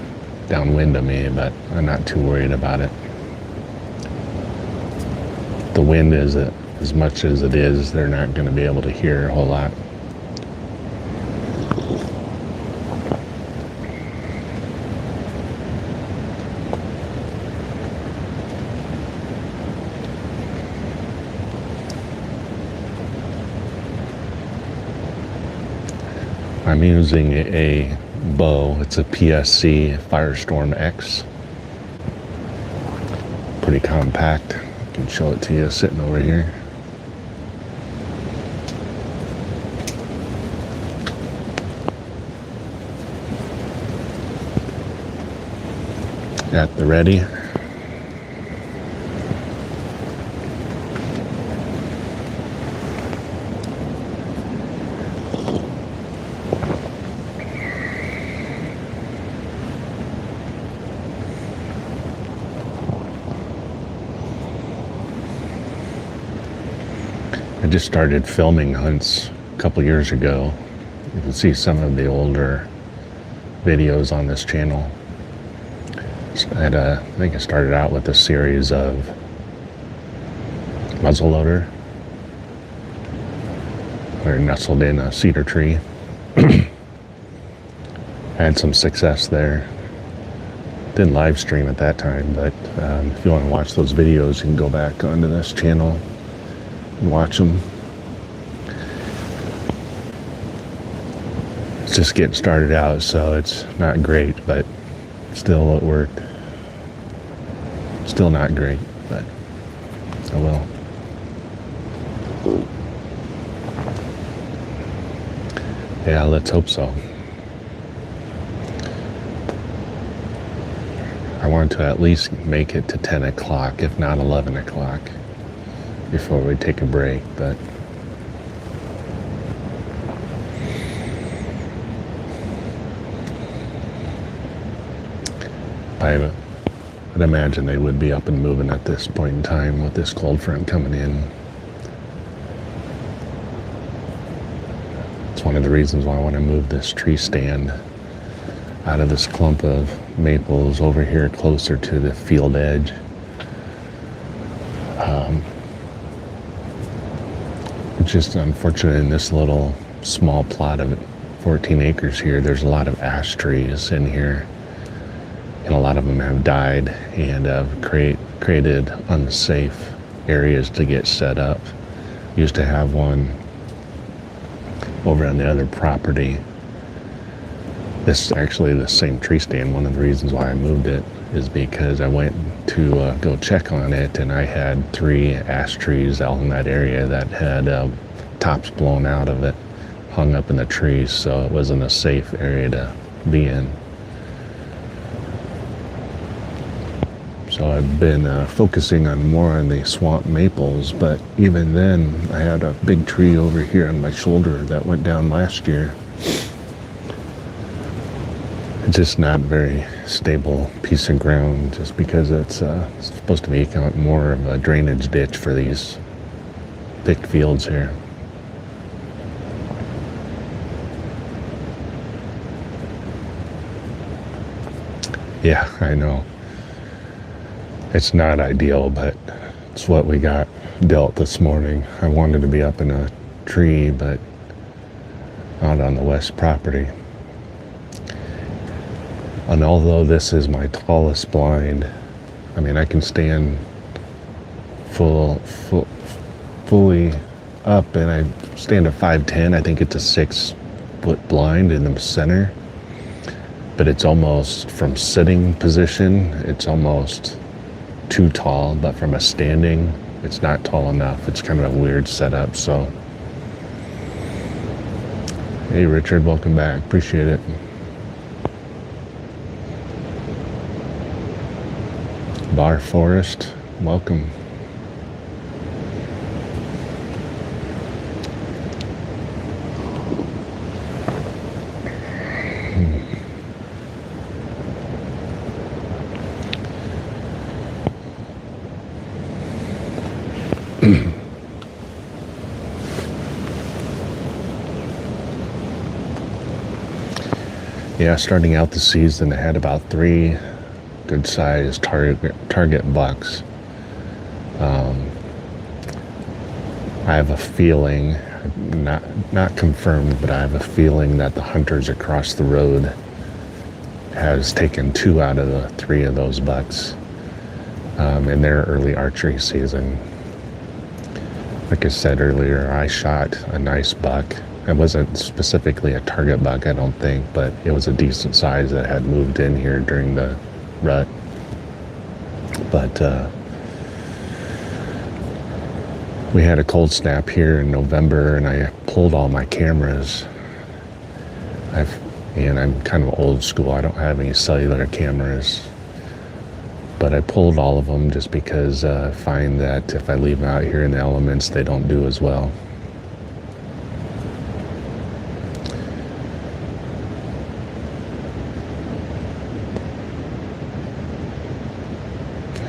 downwind of me, but I'm not too worried about it. The wind is, as much as it is, they're not going to be able to hear a whole lot. I'm using a bow. It's a PSE Firestorm X. Pretty compact. I can show it to you sitting over here. At the ready. I just started filming hunts a couple years ago. You can see some of the older videos on this channel. I think I started out with a series of muzzleloader. We're nestled in a cedar tree. I had some success there. Didn't live stream at that time, but if you want to watch those videos, you can go back onto this channel and watch them. It's just getting started out, so it's not great, but still it worked. Still not great, but oh well. Yeah, let's hope so. I want to at least make it to 10 o'clock, if not 11 o'clock, before we take a break, but I'd imagine they would be up and moving at this point in time with this cold front coming in. It's one of the reasons why I want to move this tree stand out of this clump of maples over here closer to the field edge. It's just unfortunate in this little small plot of 14 acres here, there's a lot of ash trees in here. And a lot of them have died and have created unsafe areas to get set up. Used to have one over on the other property. This is actually the same tree stand. One of the reasons why I moved it is because I went to go check on it, and I had 3 ash trees out in that area that had tops blown out of it. hung up in the trees, so it wasn't a safe area to be in. So I've been focusing more on the swamp maples, but even then I had a big tree over here on my shoulder that went down last year. It's just not a very stable piece of ground, just because it's supposed to be more of a drainage ditch for these picked fields here. Yeah, I know. It's not ideal, but it's what we got dealt this morning. I wanted to be up in a tree, but out on the west property. And although this is my tallest blind, I mean, I can stand fully up, and I stand at 5'10". I think it's a 6-foot blind in the center, but it's almost, from sitting position, it's almost too tall, but from a standing, it's not tall enough. It's kind of a weird setup. So, hey Richard, welcome back. Appreciate it. Bar Forest, welcome. Yeah, starting out the season, I had about 3 good-sized target bucks. I have a feeling, not confirmed, but I have a feeling that the hunters across the road has taken 2 out of the 3 of those bucks in their early archery season. Like I said earlier, I shot a nice buck. It wasn't specifically a target buck, I don't think, but it was a decent size that had moved in here during the rut. But we had a cold snap here in November, and I pulled all my cameras. And I'm kind of old school. I don't have any cellular cameras, but I pulled all of them just because I find that if I leave them out here in the elements, they don't do as well.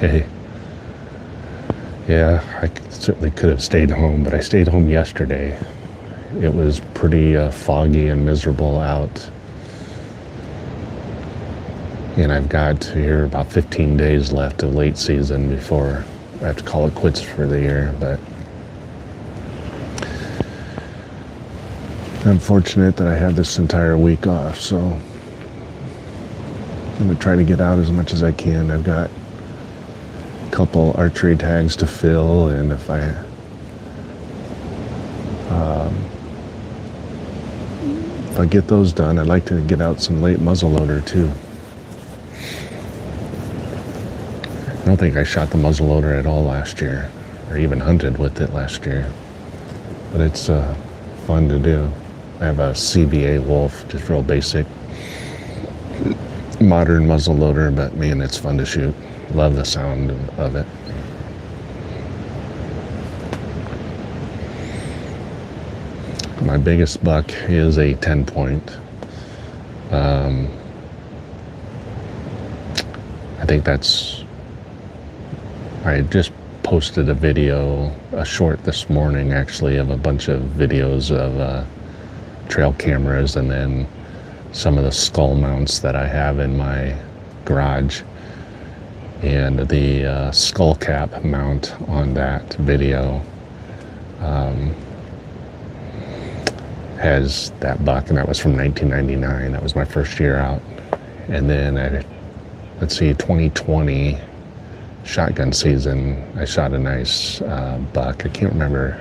Hey. Yeah, I certainly could have stayed home, but I stayed home yesterday. It was pretty foggy and miserable out. And I've got here about 15 days left of late season before I have to call it quits for the year. But I'm fortunate that I had this entire week off, so I'm going to try to get out as much as I can. I've got couple archery tags to fill, and if I get those done, I'd like to get out some late muzzleloader too. I don't think I shot the muzzleloader at all last year, or even hunted with it last year, but it's fun to do. I have a CVA Wolf, just real basic modern muzzleloader, but man, it's fun to shoot. Love the sound of it. My biggest buck is a 10-point. I think I just posted a video, a short this morning actually, of a bunch of videos of trail cameras, and then some of the skull mounts that I have in my garage. And the skull cap mount on that video has that buck, and that was from 1999. That was my first year out. And then let's see, 2020 shotgun season, I shot a nice buck. I can't remember.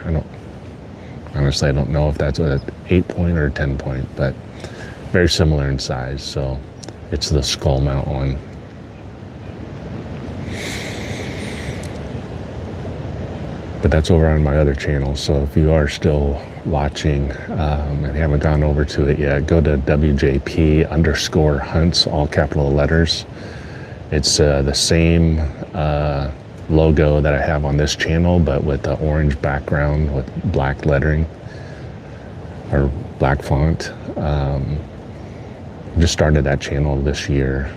Honestly, I don't know if that's an 8-point or a 10-point, but very similar in size. So it's the skull mount one. But that's over on my other channel, so if you are still watching and haven't gone over to it yet, go to WJP_hunts, all capital letters. It's the same logo that I have on this channel, but with the orange background with black lettering or black font. Just started that channel this year.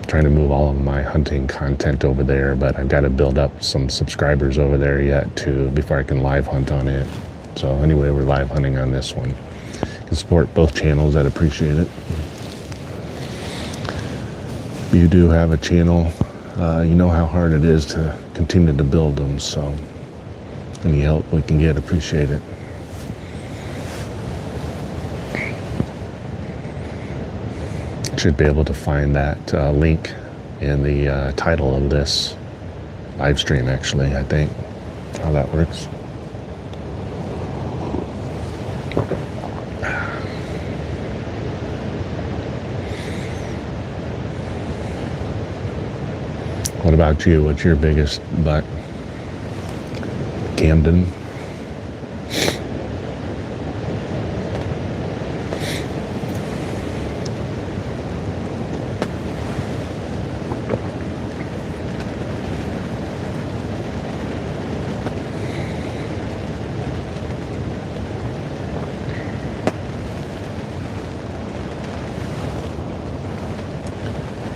Trying to move all of my hunting content over there, but I've got to build up some subscribers over there yet before I can live hunt on it. So anyway, we're live hunting on this one. You can support both channels, I'd appreciate it. If you do have a channel, you know how hard it is to continue to build them, so any help we can get, appreciate it. Should be able to find that link in the title of this live stream, actually, I think, how that works. What about you? What's your biggest buck? Camden?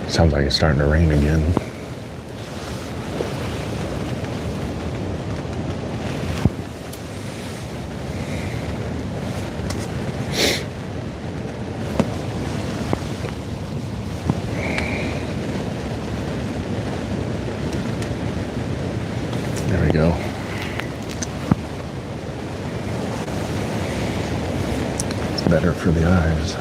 Sounds like it's starting to rain again. There we go. It's better for the eyes.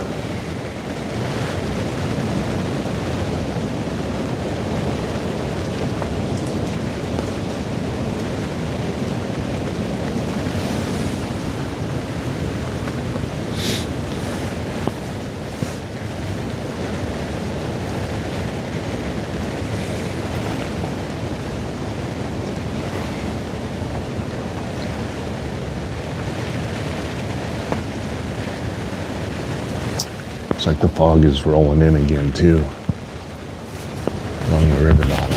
Looks like the fog is rolling in again too, along the river bottom.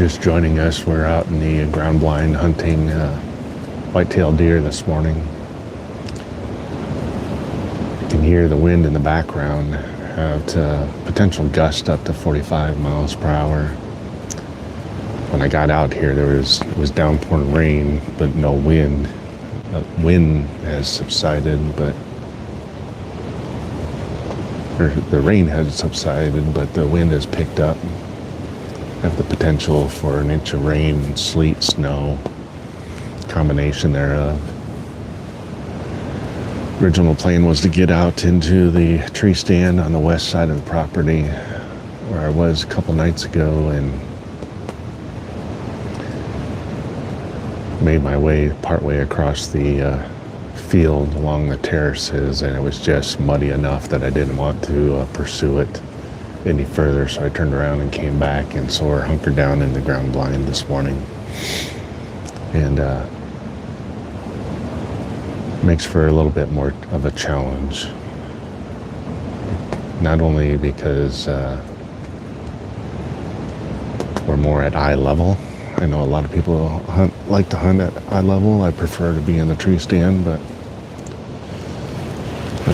just joining us, we're out in the ground blind hunting white-tailed deer this morning. You can hear the wind in the background have potential gust up to 45 miles per hour. When I got out here, it was downpouring rain, but no wind. The wind has subsided, but the rain has subsided, but the wind has picked up. Have the potential for an inch of rain, sleet, snow, combination thereof. Original plan was to get out into the tree stand on the west side of the property where I was a couple nights ago, and made my way partway across the field along the terraces, and it was just muddy enough that I didn't want to pursue it any further, so I turned around and came back, and so we're hunkered down in the ground blind this morning. And makes for a little bit more of a challenge, not only because we're more at eye level. I know a lot of people like to hunt at eye level. I prefer to be in the tree stand, but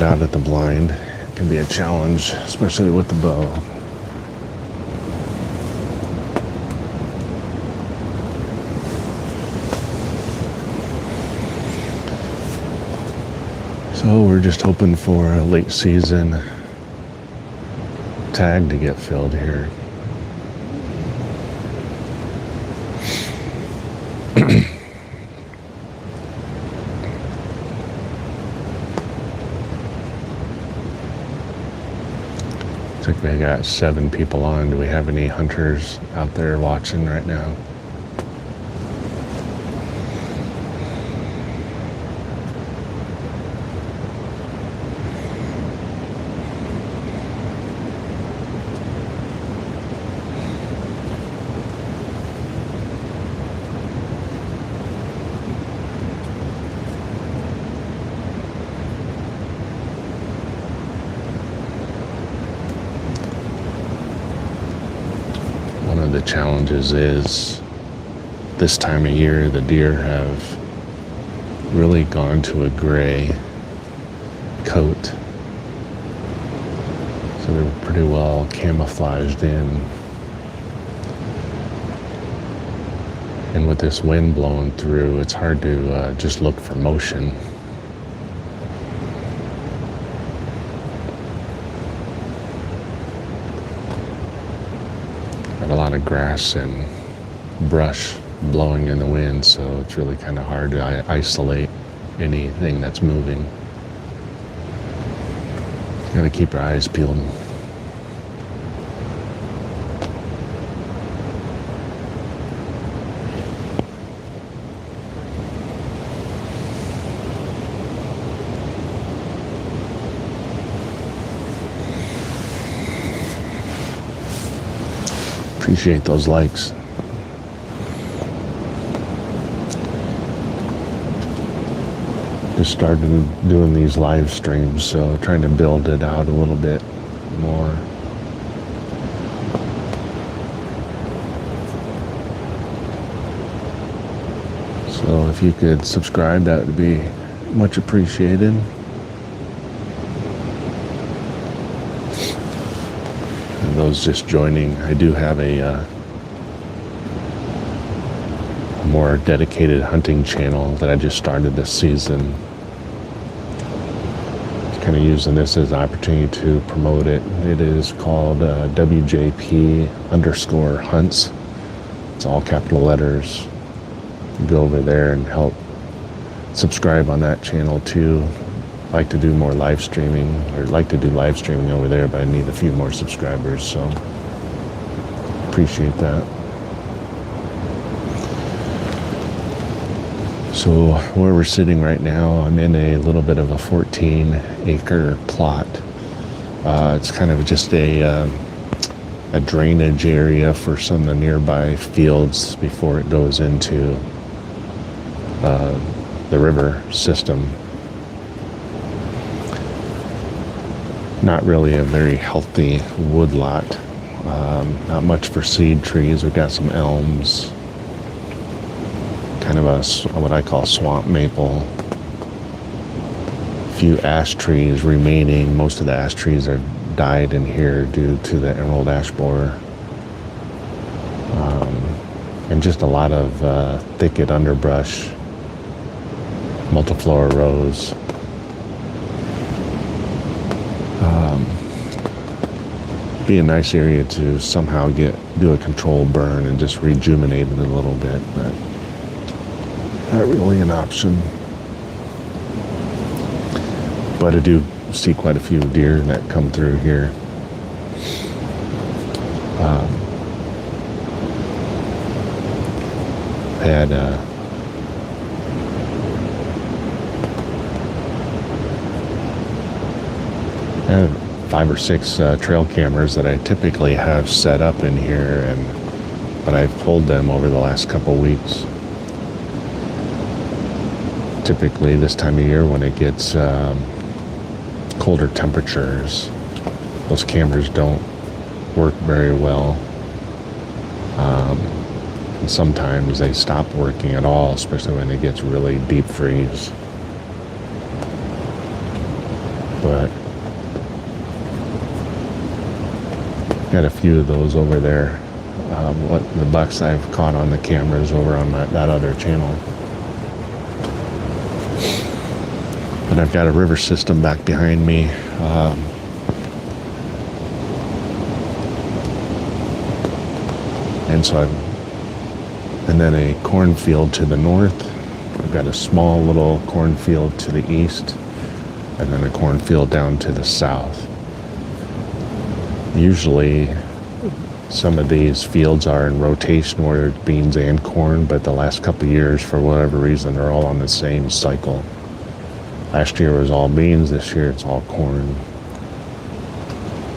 out at the blind can be a challenge, especially with the bow. So we're just hoping for a late season tag to get filled here. Looks like we got 7 people on. Do we have any hunters out there watching right now? The challenges is this time of year the deer have really gone to a gray coat, so they're pretty well camouflaged in, and with this wind blowing through, it's hard to just look for motion. A lot of grass and brush blowing in the wind, so it's really kind of hard to isolate anything that's moving. You gotta keep your eyes peeled. Appreciate those likes. Just started doing these live streams, so trying to build it out a little bit more. So if you could subscribe, that would be much appreciated. Those just joining, I do have a more dedicated hunting channel that I just started this season. Just kind of using this as an opportunity to promote it. It is called WJP_hunts. It's all capital letters. You go over there and help subscribe on that channel too. Like to do more live streaming, or like to do live streaming over there, but I need a few more subscribers, so appreciate that. So where we're sitting right now, I'm in a little bit of a 14-acre plot. It's kind of just a drainage area for some of the nearby fields before it goes into the river system. Not really a very healthy woodlot. Not much for seed trees. We've got some elms, kind of what I call swamp maple. A few ash trees remaining. Most of the ash trees are died in here due to the emerald ash borer. And just a lot of thicket underbrush, multiflora rose. Be a nice area to somehow do a controlled burn and just rejuvenate it a little bit, but not really an option. But I do see quite a few deer that come through here. I have 5 or 6 trail cameras that I typically have set up in here, but I've pulled them over the last couple weeks. Typically this time of year when it gets colder temperatures, those cameras don't work very well. And sometimes they stop working at all, especially when it gets really deep freeze. But got a few of those over there. What the bucks I've caught on the cameras over on that other channel. But I've got a river system back behind me. And then a cornfield to the north. I've got a small little cornfield to the east, and then a cornfield down to the south. Usually some of these fields are in rotation where it's beans and corn, but the last couple of years, for whatever reason, they're all on the same cycle. Last year was all beans, this year it's all corn.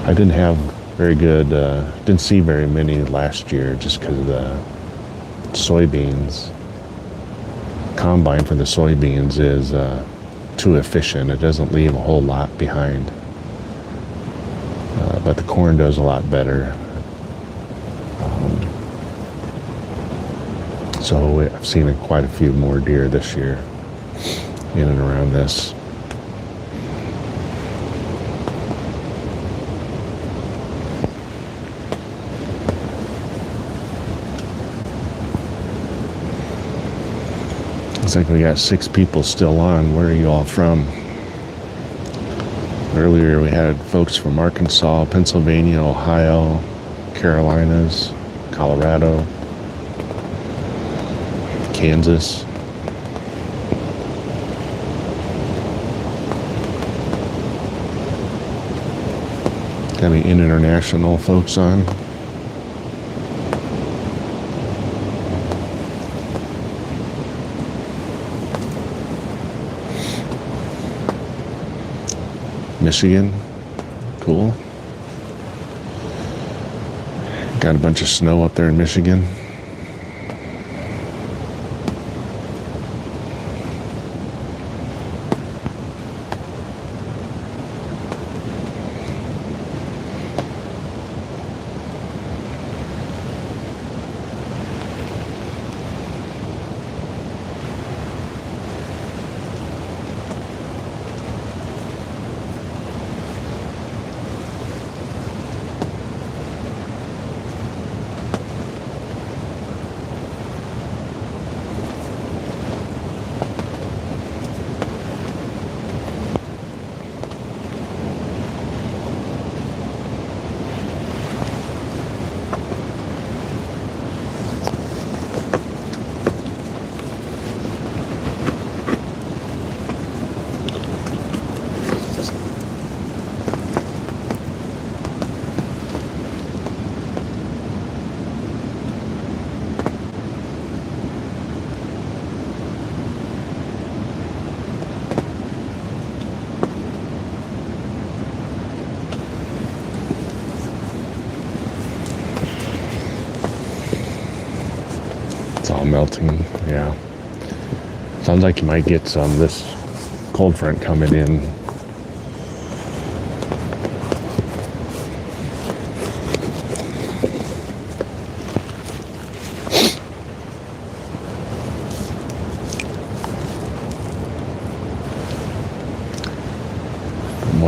I didn't have didn't see very many last year just because of the soybeans. Combine for the soybeans is too efficient. It doesn't leave a whole lot behind. But the corn does a lot better. So I've seen quite a few more deer this year in and around this. Looks like we got 6 people still on. Where are you all from? Earlier we had folks from Arkansas, Pennsylvania, Ohio, Carolinas, Colorado, Kansas. Got any international folks on? Michigan, cool. Got a bunch of snow up there in Michigan. All melting, yeah. Sounds like you might get this cold front coming in.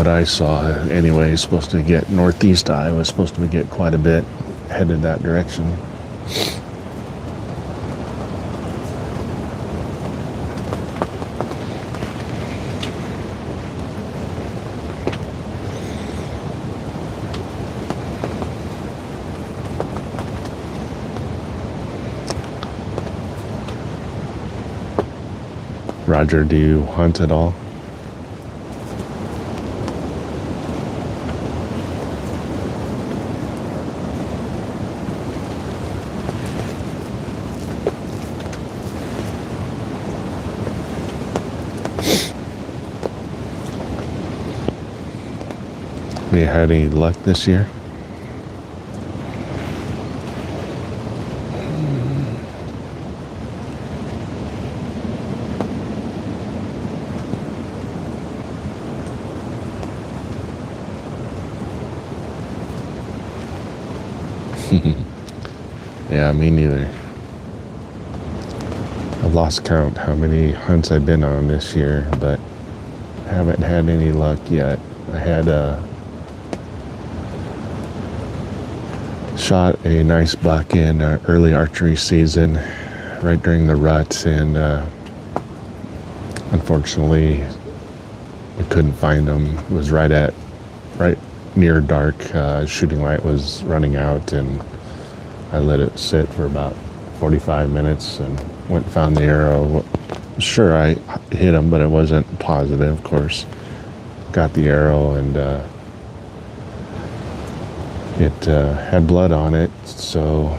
what I saw anyway, supposed to get northeast Iowa, supposed to get quite a bit headed that direction. Roger, do you hunt at all? Have you had any luck this year? Yeah, me neither. I've lost count how many hunts I've been on this year, but haven't had any luck yet. I had shot a nice buck in early archery season, right during the rut, and unfortunately, we couldn't find him. It was right near dark. Shooting light was running out, and I let it sit for about 45 minutes and went and found the arrow. Sure, I hit him, but it wasn't positive, of course. Got the arrow, and it had blood on it, so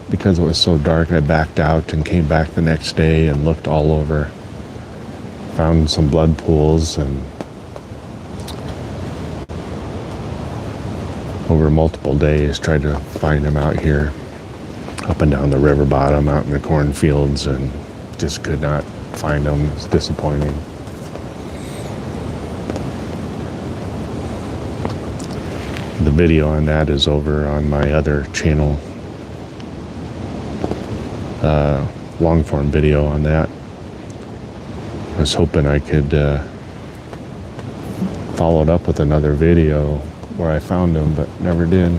because it was so dark, I backed out and came back the next day and looked all over. Found some blood pools, and over multiple days tried to find him out here, up and down the river bottom, out in the cornfields, and just could not find him. It's disappointing. The video on that is over on my other channel. Long form video on that. I was hoping I could follow it up with another video where I found him, but never did.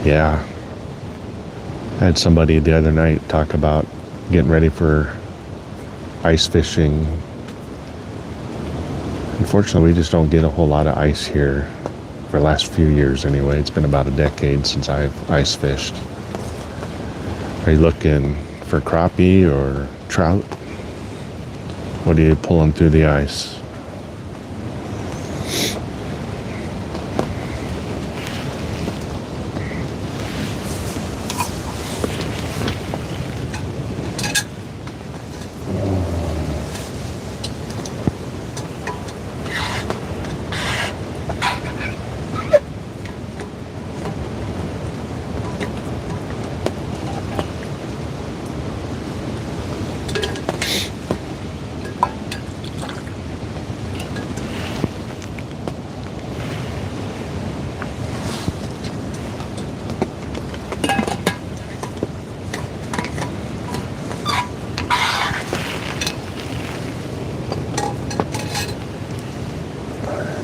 Yeah. I had somebody the other night talk about getting ready for ice fishing. Unfortunately, we just don't get a whole lot of ice here for the last few years anyway. It's been about a decade since I've ice fished. Are you looking for crappie or trout? What are you pulling through the ice?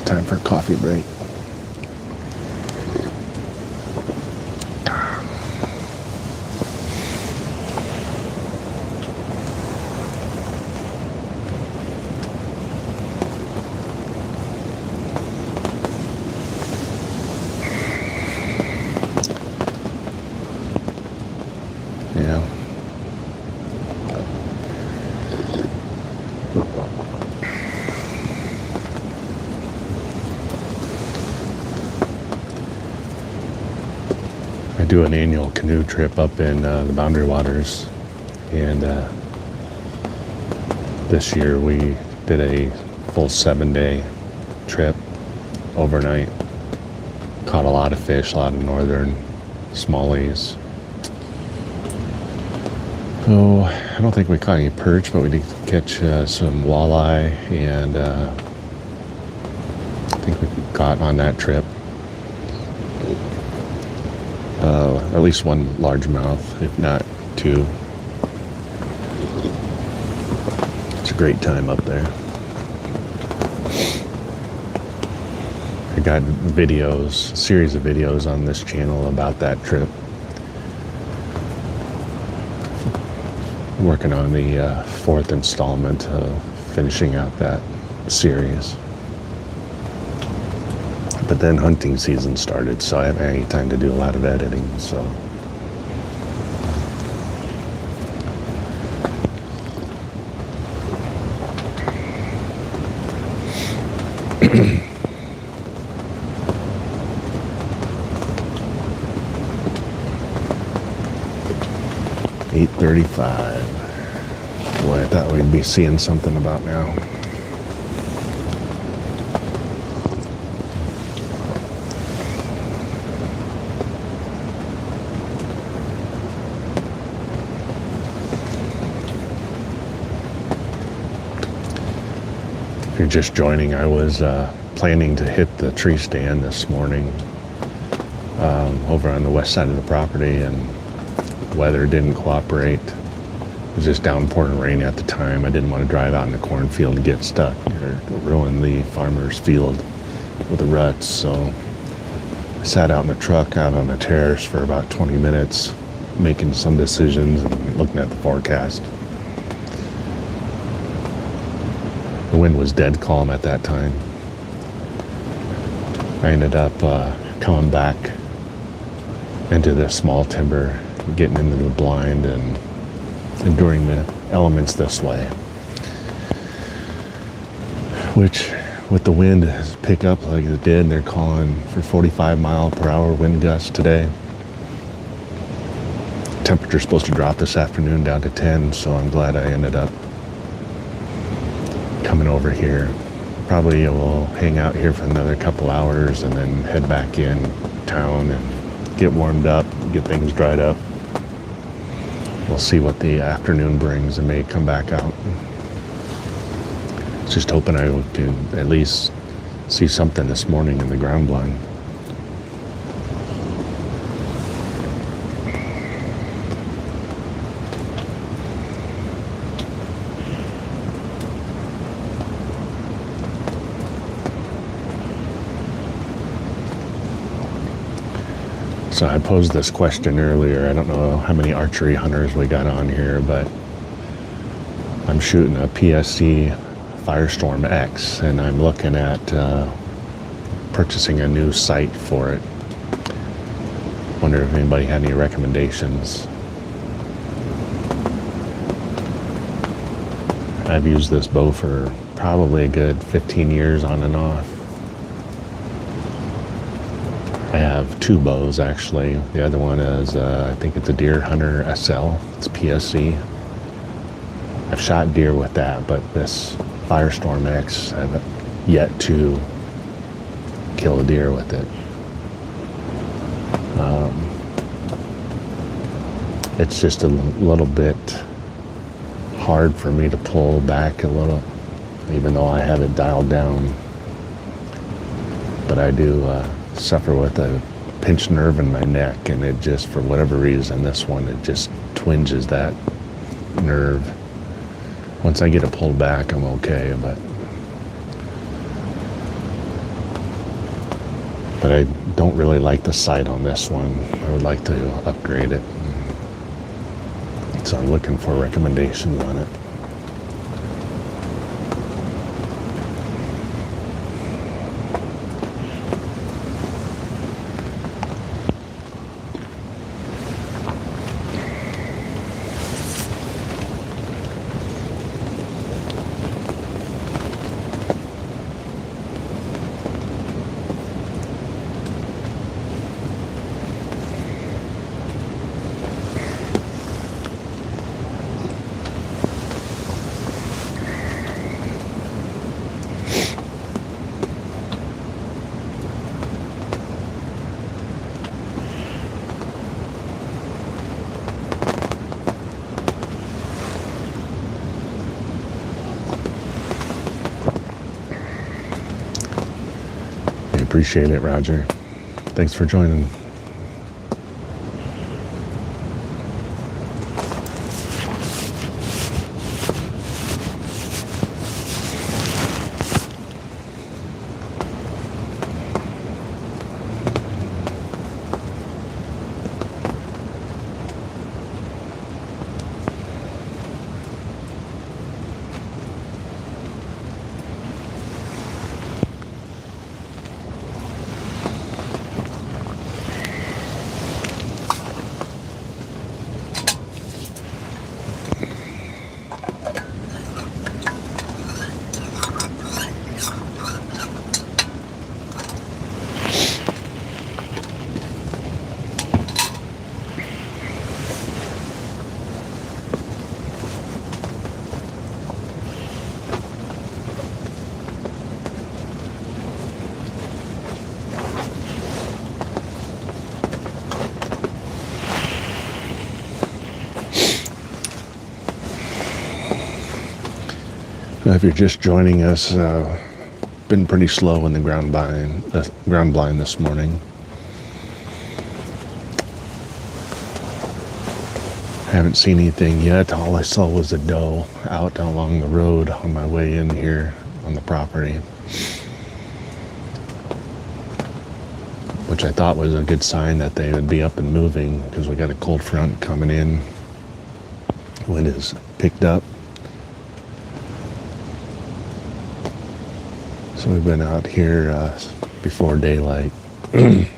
Time for a coffee break. Yeah. I do an annual canoe trip up in the Boundary Waters, and this year we did a full 7-day trip overnight. Caught a lot of fish, a lot of northern smallies. Oh, I don't think we caught any perch, but we did catch some walleye, and I think we caught on that trip. At least one largemouth, if not two. It's a great time up there. I got videos, a series of videos on this channel about that trip. Working on the fourth installment of finishing out that series. But then hunting season started, so I haven't had any time to do a lot of editing, so. $8:35. Boy, I thought we'd be seeing something about now. If you're just joining, I was planning to hit the tree stand this morning over on the west side of the property, and weather didn't cooperate. It was just downpouring rain at the time. I didn't want to drive out in the cornfield and get stuck or ruin the farmer's field with the ruts, so I sat out in the truck out on the terrace for about 20 minutes making some decisions and looking at the forecast. The wind was dead calm at that time. I ended up coming back into the small timber, getting into the blind and enduring the elements this way. Which, with the wind pick up like it did, they're calling for 45-mile-per-hour wind gusts today. Temperature's supposed to drop this afternoon down to 10, so I'm glad I ended up coming over here. Probably will hang out here for another couple hours and then head back in town and get warmed up, get things dried up. We'll see what the afternoon brings and may come back out. Just hoping I can at least see something this morning in the ground blind. So I posed this question earlier. I don't know how many archery hunters we got on here, but I'm shooting a PSE Firestorm X, and I'm looking at purchasing a new sight for it. Wonder if anybody had any recommendations. I've used this bow for probably a good 15 years on and off. I have two bows, actually. The other one is, I think it's a Deer Hunter SL. It's PSE. I've shot deer with that, but this Firestorm X, I've yet to kill a deer with it. It's just a little bit hard for me to pull back a little, even though I have it dialed down. But I do suffer with a pinched nerve in my neck, and it just, for whatever reason, this one, it just twinges that nerve. Once I get it pulled back, I'm okay, but I don't really like the sight on this one. I would like to upgrade it. So I'm looking for recommendations on it. Appreciate it, Roger. Thanks for joining. If you're just joining us, been pretty slow in the ground blind this morning. Haven't seen anything yet. All I saw was a doe out along the road on my way in here on the property, which I thought was a good sign that they would be up and moving, because we got a cold front coming in. Wind is picked up. So we've been out here before daylight and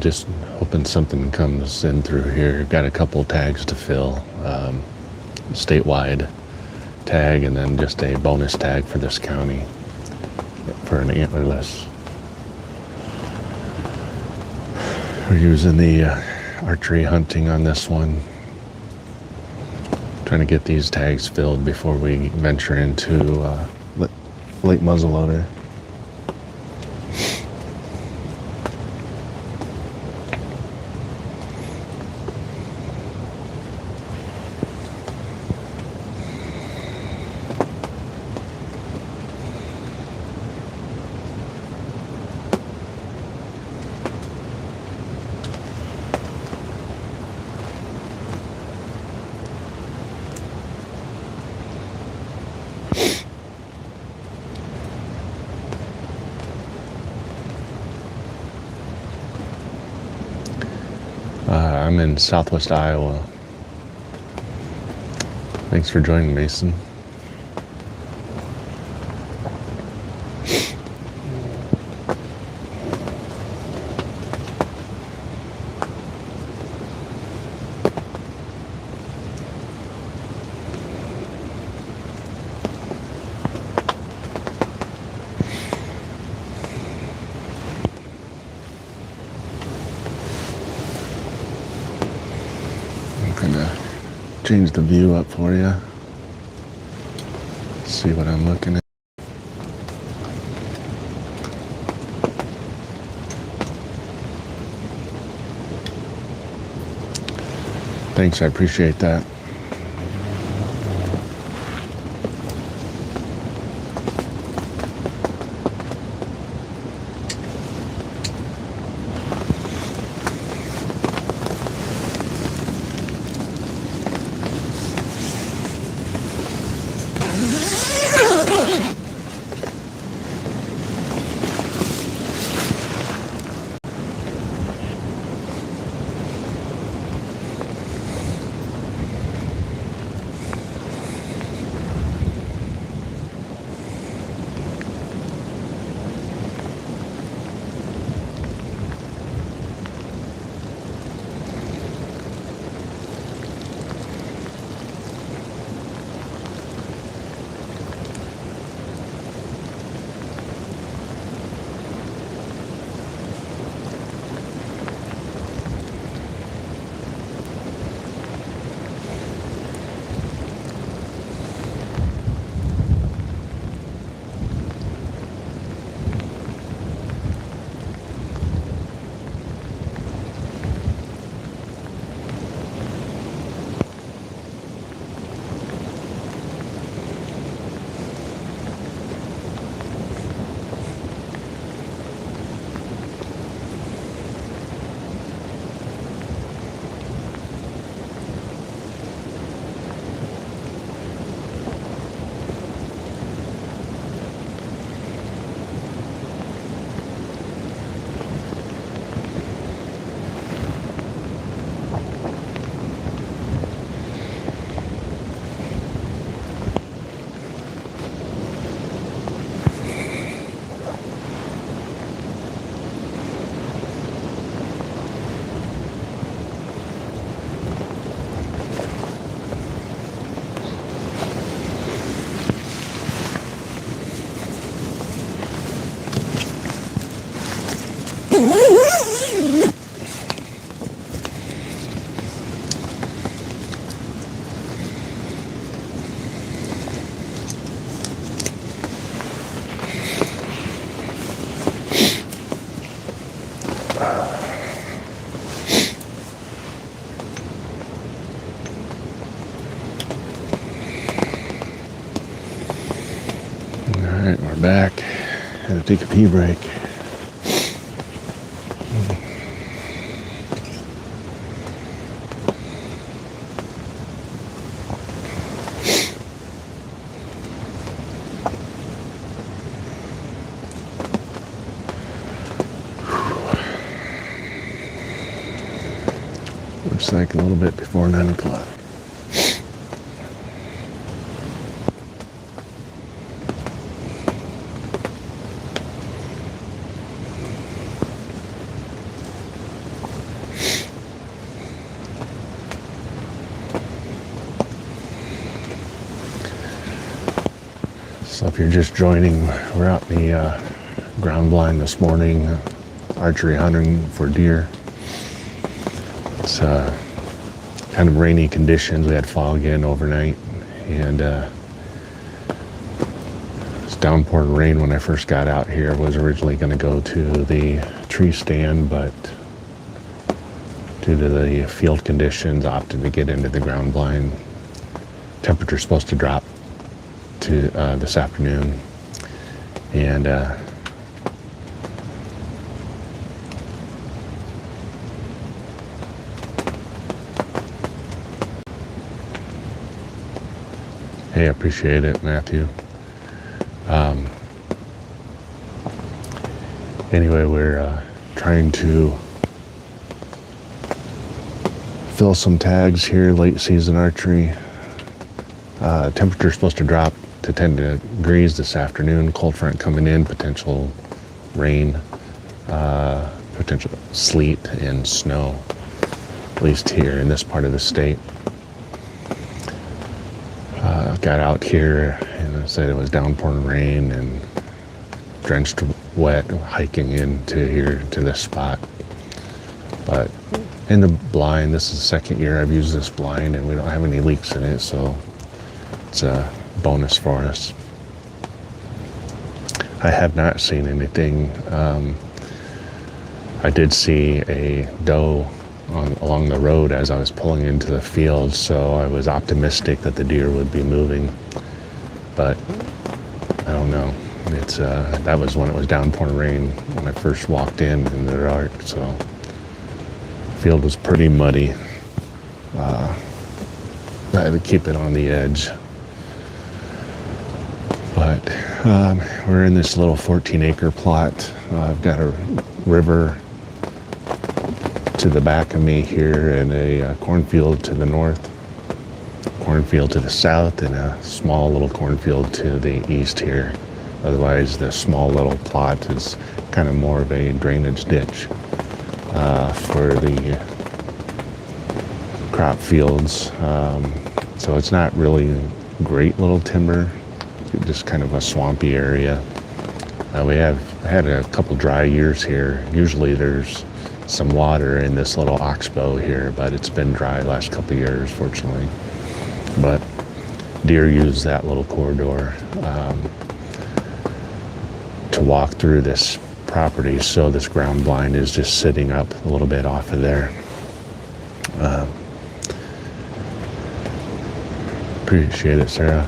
just hoping something comes in through here. Got a couple tags to fill, statewide tag and then just a bonus tag for this county for an antlerless. We're using the archery hunting on this one. Trying to get these tags filled before we venture into late muzzleloader. I'm in southwest Iowa. Thanks for joining, Mason. Change the view up for you. See what I'm looking at. Thanks, I appreciate that. Alright, we're back. Had to take a pee break. Looks like a little bit before 9 o'clock. So if you're just joining, we're out in the ground blind this morning, archery hunting for deer. It's kind of rainy conditions. We had fog in overnight, and it's downpouring rain when I first got out here. I was originally going to go to the tree stand, but due to the field conditions, opted to get into the ground blind. Temperature's supposed to drop to this afternoon, and hey, I appreciate it, Matthew. Anyway, we're trying to fill some tags here, late season archery. Temperature's supposed to drop to 10 degrees this afternoon. Cold front coming in, potential rain, potential sleet and snow, at least here in this part of the state. Got out here and I said it was downpouring rain and drenched wet hiking into here to this spot. But in the blind, this is the second year I've used this blind and we don't have any leaks in it, so it's a bonus for us. I have not seen anything. I did see a doe along the road as I was pulling into the field, so I was optimistic that the deer would be moving, but I don't know. It's that was when it was downpouring rain when I first walked in the dark, so the field was pretty muddy. I had to keep it on the edge, but we're in this little 14-acre plot. I've got a river to the back of me here and a cornfield to the north, cornfield to the south, and a small little cornfield to the east here. Otherwise, the small little plot is kind of more of a drainage ditch for the crop fields. So it's not really great little timber, just kind of a swampy area. We have had a couple dry years here. Usually there's some water in this little oxbow here, but it's been dry the last couple of years, fortunately. But deer use that little corridor to walk through this property, so this ground blind is just sitting up a little bit off of there. Appreciate it, Sarah.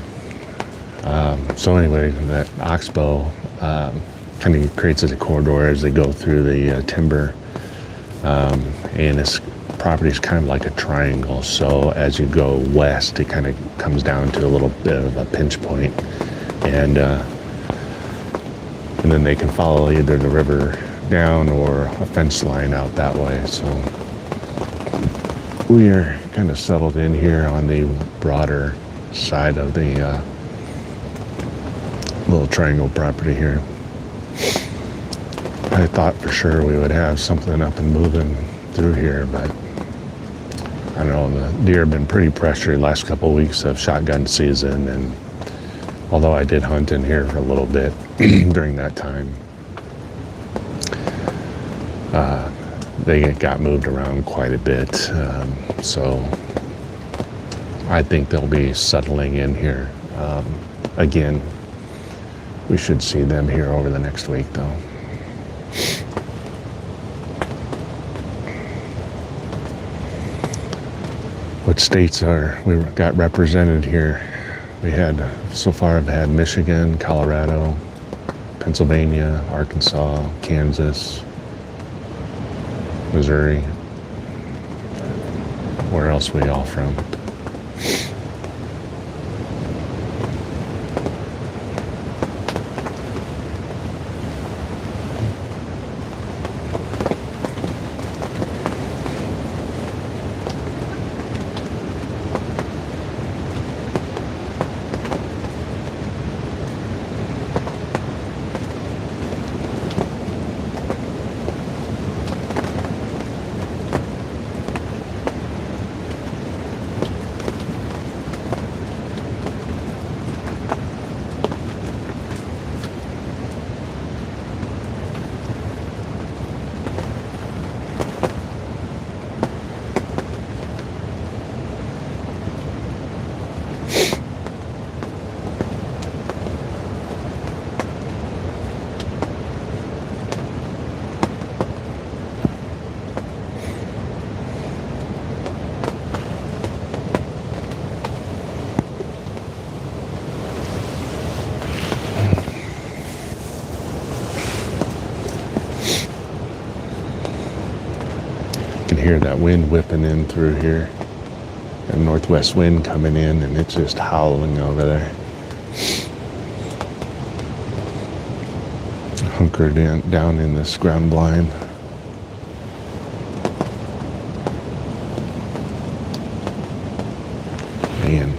So anyway, that oxbow kind of creates a corridor as they go through the timber. And this property is kind of like a triangle, so as you go west it kind of comes down to a little bit of a pinch point, and then they can follow either the river down or a fence line out that way. So we are kind of settled in here on the broader side of the little triangle property here. I thought for sure we would have something up and moving through here, but I don't know, the deer have been pretty pressured the last couple of weeks of shotgun season, and although I did hunt in here for a little bit during that time, they got moved around quite a bit. So I think they'll be settling in here. Again, we should see them here over the next week though. What states we got represented here? We had, so far I've had Michigan, Colorado, Pennsylvania, Arkansas, Kansas, Missouri. Where else we all from? Hear that wind whipping in through here, and northwest wind coming in, and it's just howling over there. Hunkered down in this ground blind. Man.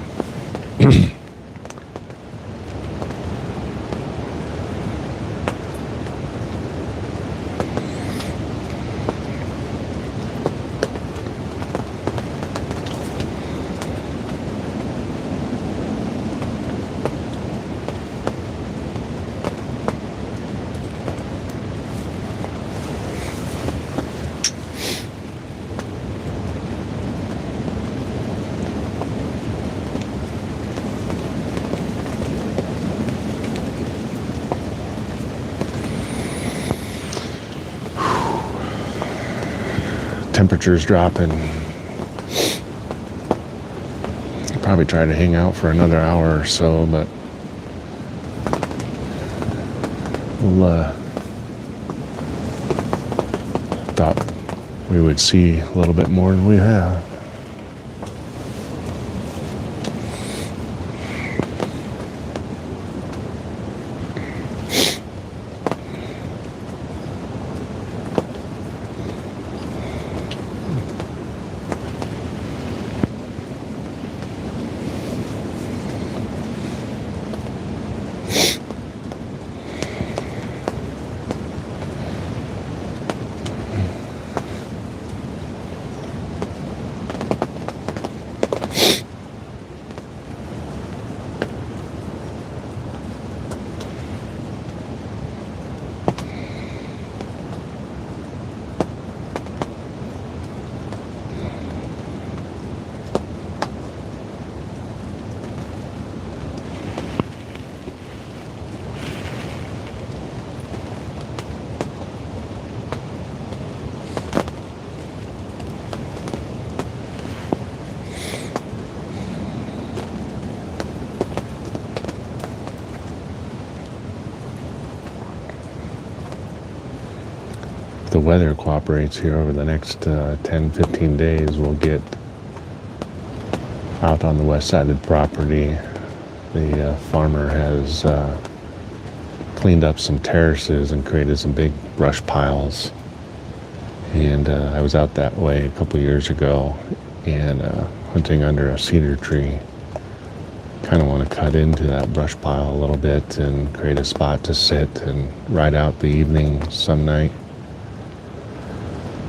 Temperature's dropping. I'll probably try to hang out for another hour or so, but we'll thought we would see a little bit more than we have. The weather cooperates here over the next 10-15 days, we'll get out on the west side of the property. The farmer has cleaned up some terraces and created some big brush piles, and I was out that way a couple years ago and hunting under a cedar tree. Kind of want to cut into that brush pile a little bit and create a spot to sit and ride out the evening some night.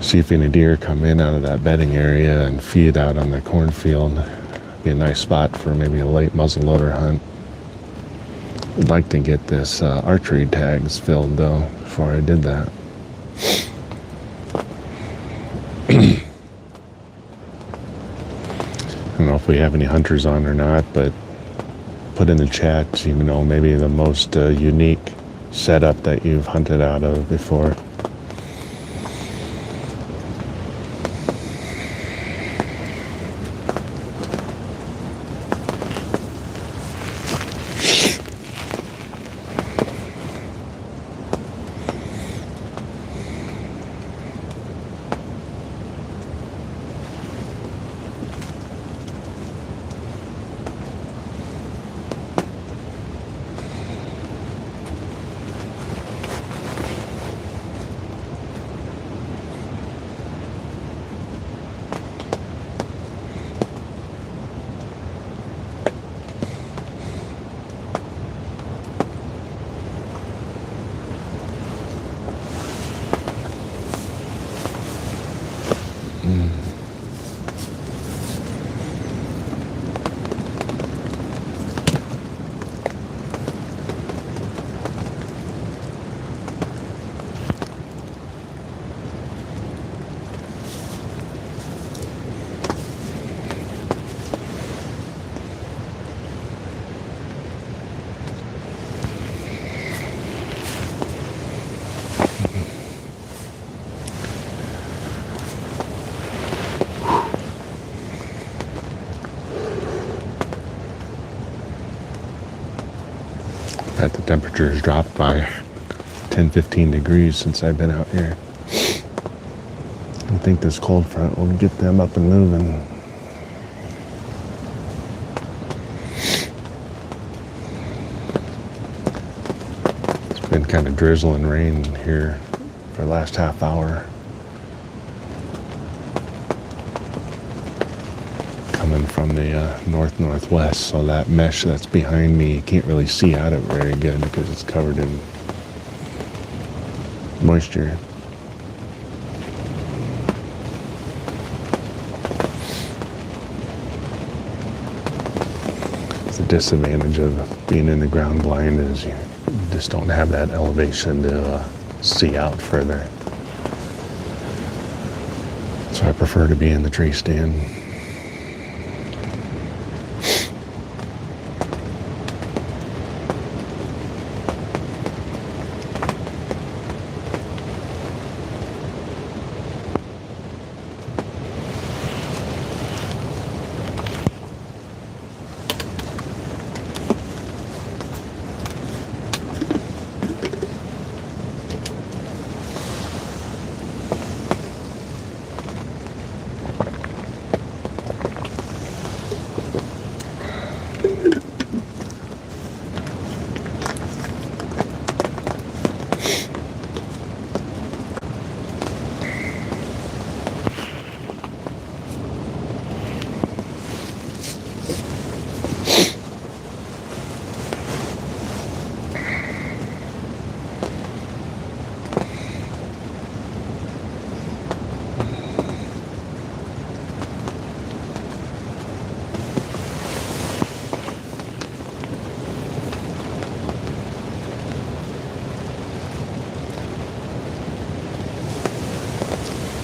See if any deer come in out of that bedding area and feed out on the cornfield. Be a nice spot for maybe a late muzzleloader hunt. I'd like to get this archery tags filled though before I did that. I don't know if we have any hunters on or not, but put in the chat, you know, maybe the most unique setup that you've hunted out of before. that the temperature's dropped by 10-15 degrees since I've been out here. I think this cold front will get them up and moving. It's been kind of drizzling rain here for the last half hour. Coming from the north-northwest, so that mesh that's behind me, you can't really see out of it very good because it's covered in moisture. The disadvantage of being in the ground blind is you just don't have that elevation to see out further. So I prefer to be in the tree stand.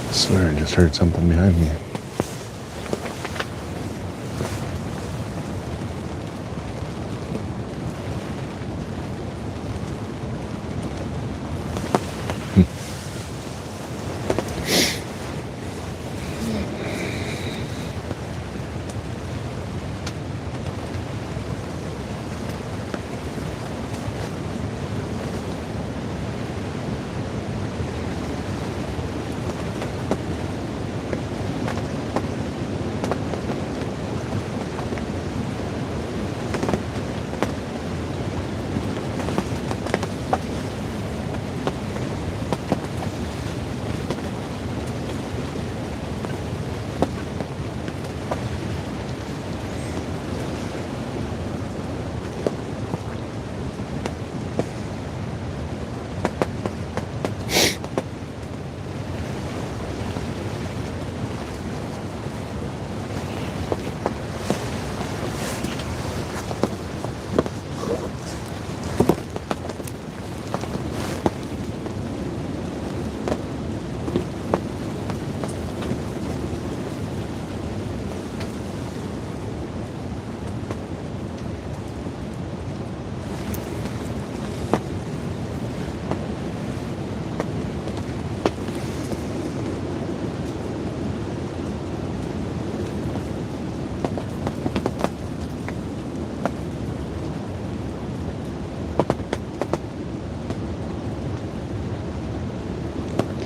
I swear I just heard something behind me.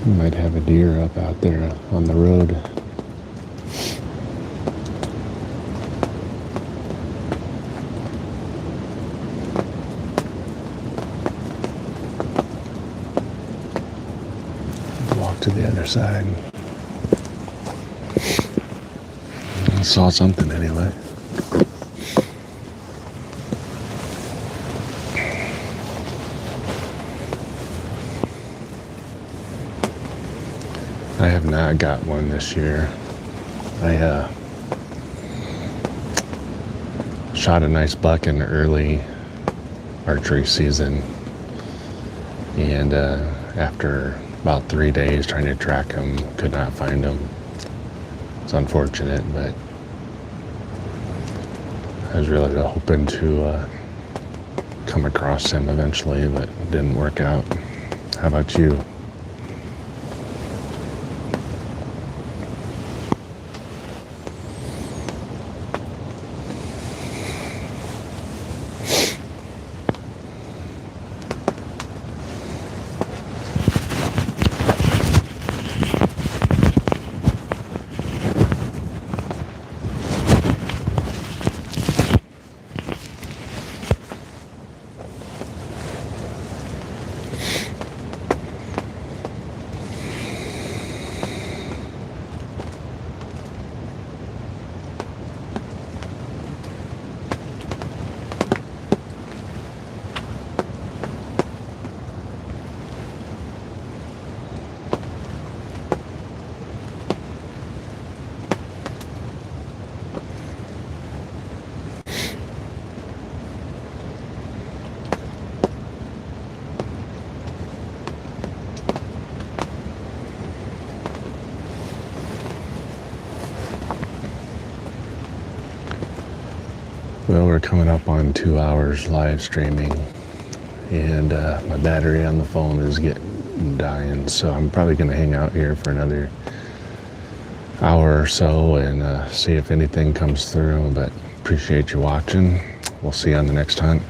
You might have a deer up out there on the road. Walk to the other side. I saw something anyway. I have not got one this year. I shot a nice buck in the early archery season, and after about 3 days trying to track him, could not find him. It's unfortunate, but I was really hoping to come across him eventually, but it didn't work out. How about you? Well, we're coming up on 2 hours live streaming, and my battery on the phone is dying, so I'm probably going to hang out here for another hour or so and see if anything comes through. But appreciate you watching. We'll see you on the next hunt.